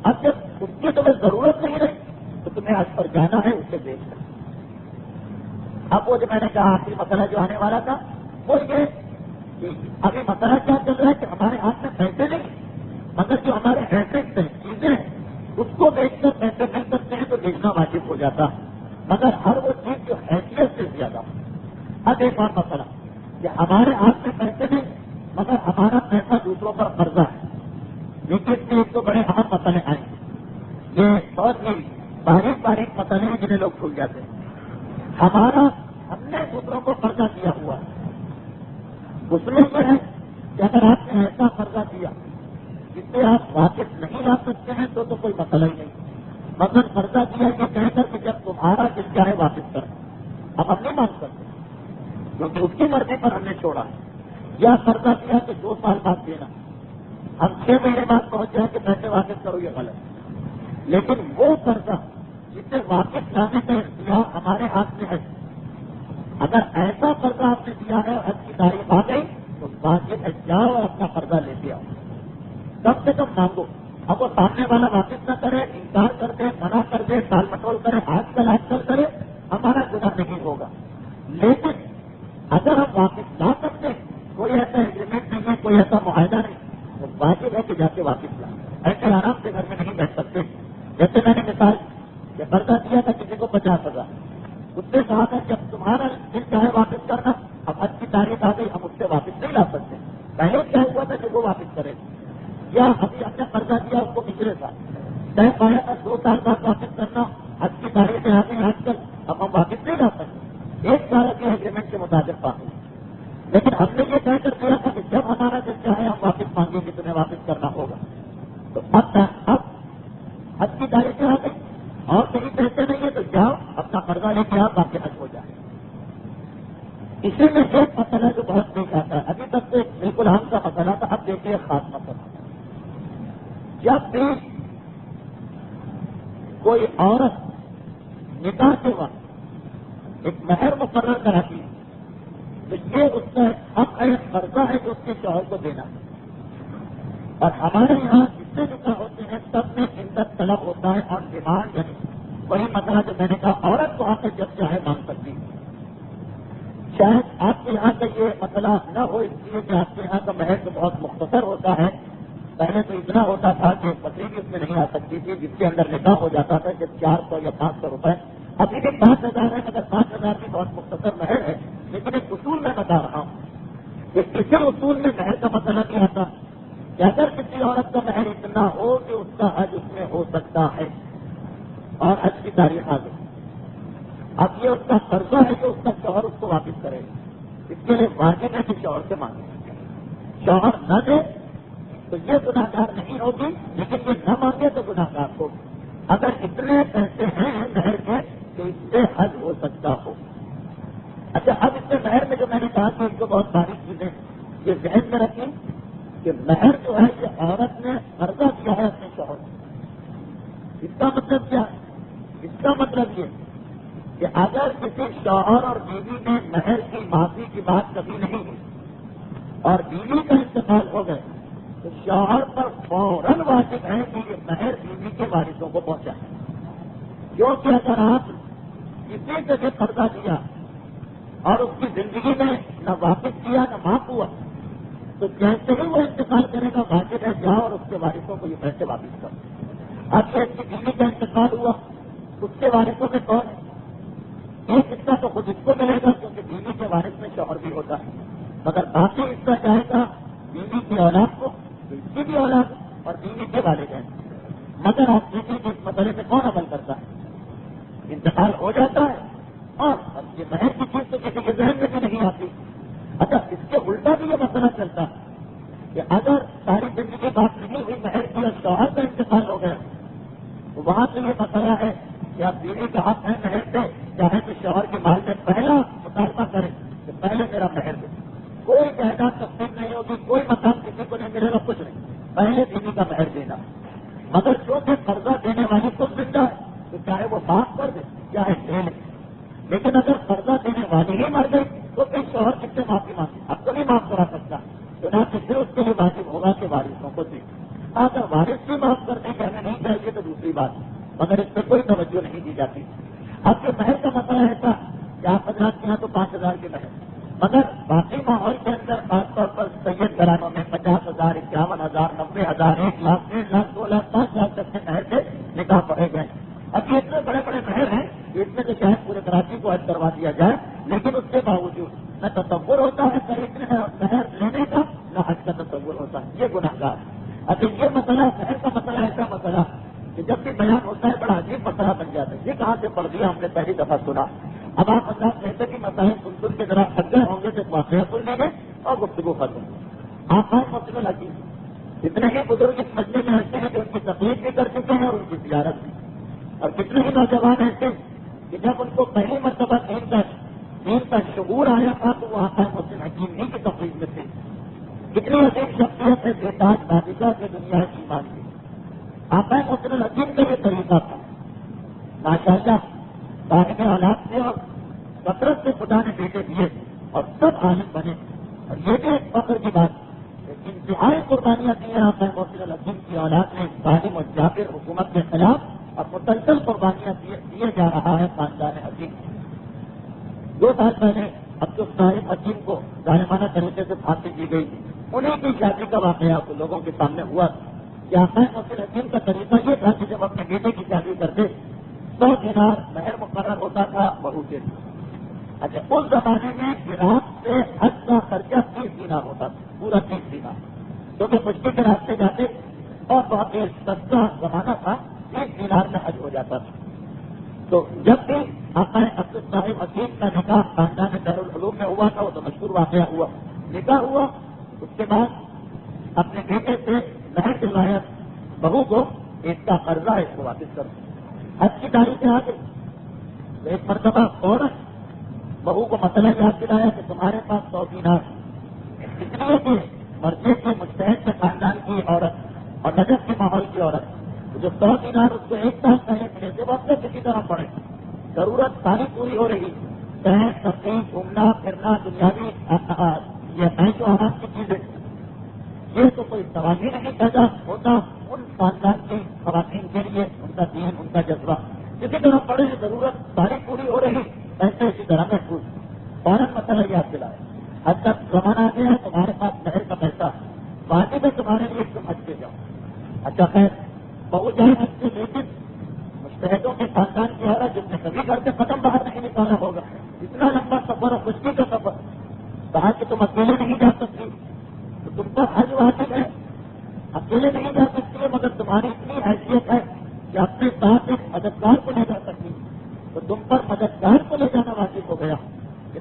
اب جب اس کی تمہیں ضرورت نہیں رہی تو تمہیں حج پر جانا ہے، اسے بیچ کر۔ اب وہ جو میں نے کہا آخری مسئلہ جو آنے والا تھا وہ یہ کہ ابھی مسئلہ کیا چل رہا ہے کہ ہمارے ہاتھ میں پیسے نہیں، مگر جو ہمارے ایسٹ ہیں، چیزیں ہیں، اس کو بیچ کر پیسے مل سکتے ہیں تو بیچنا واجب ہو جاتا ہے، مگر ہر وہ چیز جو حیثیت سے زیادہ۔ اب ایک اور مسئلہ کہ ہمارے ہاتھ میں پیسے نہیں مگر ہمارا پیسہ دوسروں پر قرضہ ہے، لیکن میں ایک تو بڑے اہم مسئلے آئے، یہ بہت ہی باریک باریک مسئلے ہیں جنہیں لوگ بھول جاتے ہیں۔ ہم نے دوسروں کو قرضہ دیا ہوا ہے، اس میں یہ ہے کہ اگر آپ نے ایسا قرضہ دیا جس سے آپ واپس نہیں لا سکتے ہیں تو کوئی مسئلہ ہی نہیں، مگر قرضہ دیا یہ کہہ کر کہ جب تمہارا دل چاہے واپس کر، اب ہم نہیں مان سکتے کیونکہ اس کی مرضی پر ہم نے چھوڑا، یا قرضہ دیا کہ 2 سال بعد دینا، ہم 6 مہینے بعد پہنچ جائیں کہ پیسے واپس کرو، یہ غلط ہے۔ لیکن وہ قرضہ جسے واپس لانے کا اختیار ہمارے ہاتھ میں ہے، اگر ایسا قرضہ آپ نے دیا ہے حج کی تاریخ آ گئی تو واقف جاؤ اور اپنا قرضہ لیتے آؤ، کم سے کم مانگو۔ اب وہ سامنے والا واپس نہ کرے، انکار کر دے، منع کر دے، ٹال مٹول کرے، آج کل کرے، ہمارا گناہ نہیں ہوگا۔ لیکن اگر ہم واپس لا سکتے، کوئی ایسا ایگریمنٹ نہیں ہے، کوئی ایسا معاہدہ نہیں، تو واجب ہے کہ جا کے واپس لائیں۔ ایسے آرام سے گھر میں نہیں بیٹھ سکتے۔ جیسے میں نے مثال یہ قرضہ دیا تھا کسی کو 50,000، اس سے کہا تھا جب تمہارا دل چاہے واپس کرنا، اب حج کی تاریخ آ گئی، ہم اس سے واپس نہیں لا سکتے، پہلے کیا ہوا تھا کہ وہ واپس کرے، یا ابھی ہم نے قرضہ دیا اس کو پچھلے سال طے پایا تھا 2 سال بعد واپس کرنا، حج کی تاریخیں آ گئی آج کل، اب ہم واپس نہیں لا سکتے، 1 سال کے ایگریمنٹ کے مطابق پاتے۔ لیکن ہم نے یہ کہہ کر دیا تھا کہ جب ہمارا دل چاہے ہم واپس مانگیں گے، تمہیں واپس کرنا ہوگا، تو اب حج کی تاریخیں آ گئی اور کہیں کہتے نہیں ہے تو جاؤ اپنا قرضہ لے کے آپ باقی حج ہو جائے۔ اسی میں ایک مسئلہ جو بہت نہیں آتا ہے، ابھی تک تو ایک بالکل ہم کا مسئلہ تھا، اب دیکھیے خاص مسئلہ، جب بھی کوئی عورت نکاح کے وقت ایک مہر مقرر کراتی ہے تو یہ اس کا حق ہے، قرضہ ہے جو اس کے شوہر کو دینا، اور ہمارے یہاں جتنے نکاح ہوتے ہیں سب میں عزت طلب ہوتا ہے اور ڈیمانڈ ہے، وہی مسئلہ جو میں نے کہا عورت کو آ کر جب چاہے مانگ سکتی ہے۔ شاید آپ کے یہاں کا یہ مسئلہ نہ ہو اس لیے کہ آپ کے یہاں کا مہر تو بہت مختصر ہوتا ہے، پہلے تو اتنا ہوتا تھا کہ پتری بھی اس میں نہیں آ سکتی تھی، جس کے اندر نکاح ہو جاتا تھا کہ 400 یا 500 روپئے، ابھی بھی 5,000 ہے، اگر 5,000 بھی بہت مختصر مہر ہے، لیکن ایک اصول میں بتا رہا ہوں کہ کسی اصول میں مہر کا مسئلہ نہیں آتا کہ اگر کسی عورت کا مہر اتنا ہو کہ اس کا حج اس میں ہو سکتا ہے اور حج کی تاریخ آ گئی، اب یہ اس کا قرضہ ہے کہ اس کا شوہر اس کو واپس کرے، اس کے لیے واجب ہے کہ شوہر سے مانگے، شوہر نہ دے تو یہ گناہ گار نہیں ہوگی، لیکن یہ نہ مانگے تو گناہ گار ہوگی۔ اگر اتنے پیسے ہیں مہر کے تو اس سے حج ہو سکتا ہو۔ اچھا، اب اس میں مہر میں جو میں نے کہا کہ اس کو بہت ساری چیزیں یہ ذہن میں رکھیں کہ مہر جو ہے کہ عورت نے قرضہ کیا ہے اپنے شوہر کو، اس کا مطلب کیا ہے؟ اس کا مطلب یہ کہ اگر کسی شوہر اور بیوی میں مہر کی معافی کی بات کبھی نہیں ہوئی اور بیوی کا انتقال ہو گئے تو شوہر پر فوراً واجب ہے کہ یہ مہر بیوی کے وارثوں کو پہنچائے، کیونکہ اگر آپ کسی جگہ قرضہ دیا اور اس کی زندگی میں نہ واپس کیا نہ معاف ہوا تو جیسے ہی وہ انتقال کرے گا واجب ہے جاؤ اور اس کے وارثوں کو یہ پیسے واپس کرو۔ اب اس کی بیوی کا انتقال ہوا، اس کے وارثوں میں کون ہے؟ ایک حصہ تو خود اس کو ملے گا کیونکہ بیوی کے وارث میں شوہر بھی ہوتا ہے، مگر باقی حصہ جائے گا بیوی کی اولاد کو، اس کی بھی اولاد اور بیوی کے والدین۔ مگر آپ دیکھیں کہ اس مسئلے میں کون عمل کرتا ہے؟ انتقال ہو جاتا ہے اور یہ مہر کی چیز تو کسی کے ذہن میں بھی نہیں آتی۔ اچھا، اس کے الٹا بھی یہ مسئلہ چلتا ہے کہ اگر ساری زندگی بات نہیں ہوئی مہر کی اور شوہر کا انتقال ہو گیا تو وہاں سے یہ مسئلہ ہے کہ آپ بیوی کا حق ہے مہر سے، چاہے تو شوہر کے مال میں پہلا مطالبہ کریں کہ پہلے میرا مہر دے، کوئی جائیداد تقسیم نہیں ہوگی، کوئی مکان کسی کو نہیں ملے گا، کچھ نہیں، پہلے بیوی کا مہر دینا۔ مگر جو کہ قرضہ دینے والی کو زندہ ہے تو چاہے وہ معاف کر دے چاہے دے لے، لیکن اگر قرضہ دینے والی ہی مر گئی تو پھر شوہر کس سے معافی مانگے؟ اب تو نہیں معاف کرا سکتا، چنانچہ پھر اس کے لیے واجب ہوگا کہ وارثوں کو دے۔ اگر وارث بھی معاف کرنے کے ہمیں نہیں چاہیے تو دوسری بات، مگر اس پہ کوئی توجہ نہیں دی جاتی۔ اب جو مہر کا مسئلہ ایسا کہ آپ حضرات کے یہاں تو 5,000 کی مہر، مگر باقی ماحول کے اندر خاص طور پر سید گھرانوں میں 50,000، 51,000، 90,000، 1 لاکھ، 1.5 لاکھ، 2 لاکھ، 5 لاکھ تک کے مہر سے نکاح پڑے گئے۔ اب یہ اتنے بڑے بڑے مہر ہیں اس میں تو شاید پورے کراچی کو حج کروا دیا جائے، لیکن اس کے باوجود نہ تصور ہوتا ہے خریدنے میں مہر لینے کا، نہ حج کا تصور ہوتا ہے، یہ گناہ گار۔ اچھا، یہ مسئلہ مہر کا مسئلہ ایسا مسئلہ کہ جب بھی بیان ہوتا ہے بڑا عجیب مسئلہ بن جاتا ہے، یہ کہاں سے پڑھ دیا ہم نے پہلی دفعہ سنا۔ اب آپ حضرات کہتے کہ مسائل سن کے ذرا تھک گئے ہوں گے تو واقعہ سن لیں گے اور گفتگو ختم. آپ ہر مسئلہ لگی کتنے ہی بزرگ اس مسئلے میں ایسے ہیں کہ ان کی تقریر بھی کر چکے ہیں اور ان کی تجارت بھی, اور کتنے ہی نوجوان ایسے کہ جب ان کو پہلی مرتبہ دین کا شعور آیا تھا تو وہ آقا محسن حکیم ہی کی تقریر میں تھے. کتنی عظیم شخصیت ہے بےتاج بادشاہ کی دنیا کی ایمان کی. آقا محسن حکیم کا یہ طریقہ تھا ماشاءاللہ. صاحب اولاد سے اور کثرت سے خدا نے بیٹے دیے اور سب عالم بنے, اور یہ بھی ایک فخر کی بات کہ انتہائی قربانیاں دی ہیں آقا محسن حکیم کی اولاد نے ظالم اور جابر حکومت کے خلاف, اور مسلسل قربانیاں دیے جا رہا ہے خاندان حکیم. 2 سال پہلے عبدالصاحب حکیم کو ظالمانہ طریقے سے پھانسی دی گئی. انہیں کی شادی کا واقعہ لوگوں کے سامنے ہوا کہ آقا محسن حکیم کا طریقہ یہ تھا کہ جب اپنے بیٹے کی شادی کرتے 100 دینار مہر مقرر ہوتا تھا بہو کے لیے. اچھا اس زمانے میں عراق سے حج کا خرچہ 30 دینار ہوتا تھا, پورا 30 دینار, کیونکہ مشکل کے راستے جاتے اور بہت ہی سستا زمانہ تھا, 30 دینار میں حج ہو جاتا تھا. تو جب بھی آقا عبدالصاحب حکیم کا نکاح خاندان دارالعلوم میں ہوا تھا, وہ تو مشہور واقعہ ہوا, نکاح ہوا, اس کے بعد اپنے بیٹے سے مہر دلوایا بہو کو, ایک کا قرضہ ہے اس کو واپس کر دو. حج کی تاریخیں آ گئی, ایک مرتبہ فوراً بہو کو مسئلہ یاد دلایا کہ تمہارے پاس 100 دینار, اس لیے کہ مرضی کے مستحق کے خاندان کی عورت اور نجف کے ماحول کی عورت, جو 100 دینار اس کو ایک سال پہلے ملے تھے وہ اپنے کسی طرح پڑے, ضرورت ساری پوری ہو رہی, شہر تفریح گھومنا پھرنا دنیاوی یہ ہے جو آرام کی چیزیں, یہ تو کوئی سوال ہی نہیں پیدا ہوتا ان خاندان کی خواتین کے لیے. ان کا دین, ان کا جذبہ کسی طرح پڑے, ضرورت ساری پوری ہو رہی, ایسے اسی طرح محفوظ. فوراً مسئلہ یاد دلایا, حد تک زمانہ آ گیا ہے, تمہارے پاس مہر کا پیسہ واقعی میں تمہارے لیے تم حج کے جاؤ. اچھا خیر بہو جائے حج سے, لیکن مستحدوں کے خاندان کی عورت جس نے کبھی گھر سے قدم باہر نہیں نکالا ہوگا, اتنا لمبا سفر اور خوشی کا سفر, کہا کہ تم اکیلے نہیں جا سکتی, تو تم پر حج واجب ہے, اکیلے نہیں جا سکتی ہے, مگر تمہاری اتنی حیثیت ہے کہ اپنے ساتھ ایک مددگار کو لے جا سکتی, تو تم پر مددگار کو لے جانا واجب ہو گیا.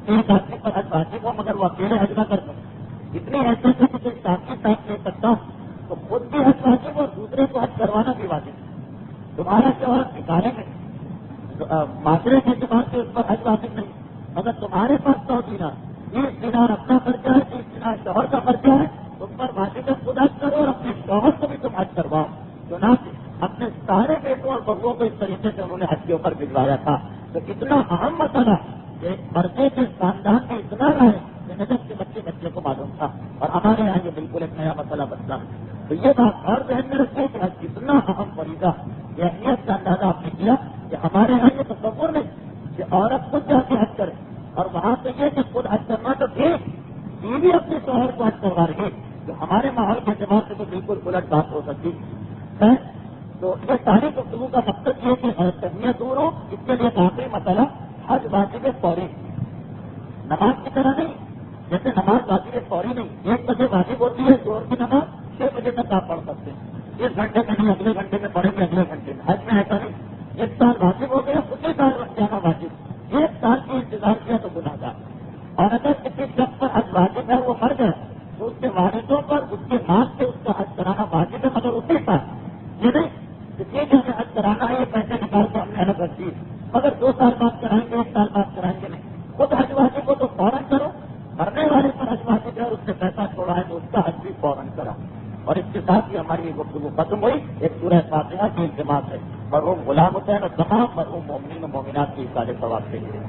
ایک آدمی پر حج واجب ہو مگر وہ اکیلے حج نہ کر سکتے, اتنی حیثیت ہے کہ کوئی ساتھی ساتھ لے سکتا ہوں, تو خود بھی حج واجب اور دوسرے کو حج کروانا بھی واجب. تمہارا شوہر نکالے میں معاشرے کے اعتبار سے اس پر حج واجب نہیں, مگر تمہارے پاس 100 دینار, 30 دینار اپنا خرچہ ہے, 30 دینار شوہر کا خرچہ ہے, تم پر واجب خود حج کرو اور اپنے شوہر کو بھی تم حج کرواؤ. چنانچہ اپنے سارے بیٹوں اور بہوؤں کو اس طریقے سے انہوں نے حج کے اوپر بھجوایا تھا. تو اتنا اہم مسئلہ کہ مرضے کے خاندان میں اتنا رہے کہ نجف کے بچے کو معلوم تھا, اور ہمارے یہاں یہ بالکل ایک نیا مسئلہ بنتا ہے. تو یہ بات اور ذہن میں رکھے کہ حج کتنا اہم فریضہ, یہ اہمیت کا اندازہ آپ نے کیا کہ ہمارے یہاں یہ تصور نہیں کہ عورت خود جا کے حج کرے, اور وہاں سے یہ کہ خود حج کرنا تو ٹھیک, بیوی اپنے شوہر کو حج کروا رہی ہے, جو ہمارے ماحول کے اعتبار سے تو بالکل الٹ بات ہو سکتی ہے. تو یہ ساری گفتگو کا مقصد یہ کہ تہمیت دور ہو, اس کے لیے آخری مسئلہ حج واجب فوری, نماز کی طرح نہیں. جیسے نماز واجب فوری نہیں, 1 بجے واجب ہوتی ہے, زور کی نماز 6 بجے تک آپ پڑھ سکتے ہیں, 1 گھنٹے میں نہیں اگلے گھنٹے میں پڑھیں گے اگلے گھنٹے میں. حج میں ایسا نہیں, 1 سال واجب ہو گیا, اسی سال جانا واجب, 1 سال کی انتظار کیا تو گناہ گار. اور اگر کسی شخص پر حج واجب ہے وہ مر گیا تو اس کے والدوں پر اس کے ماں سے اس کا حج کرانا واجب ہے, مگر اسی سال یہ نہیں ٹھیک ہے حج کرانا ہے, یہ پیسے نکال کے ہم محنت کرتی ہے, مگر 2 سال بعد کرائیں گے, 1 سال بعد کرائیں گے نہیں. خود حج واجب ہو تو فوراً کرو, مرنے والے پر حج واجب ہے اور اس سے پیسہ چھوڑا ہے تو اس کا حج بھی فوراً کرا. اور اس کے ساتھ ہی ہماری یہ گفتگو ختم ہوئی. ایک سورہ فاتحہ کی التماس ہے مرحوم غلام حسین اور تمام مرحوم مومنین و مومنات کی سارے ثواب کے لیے.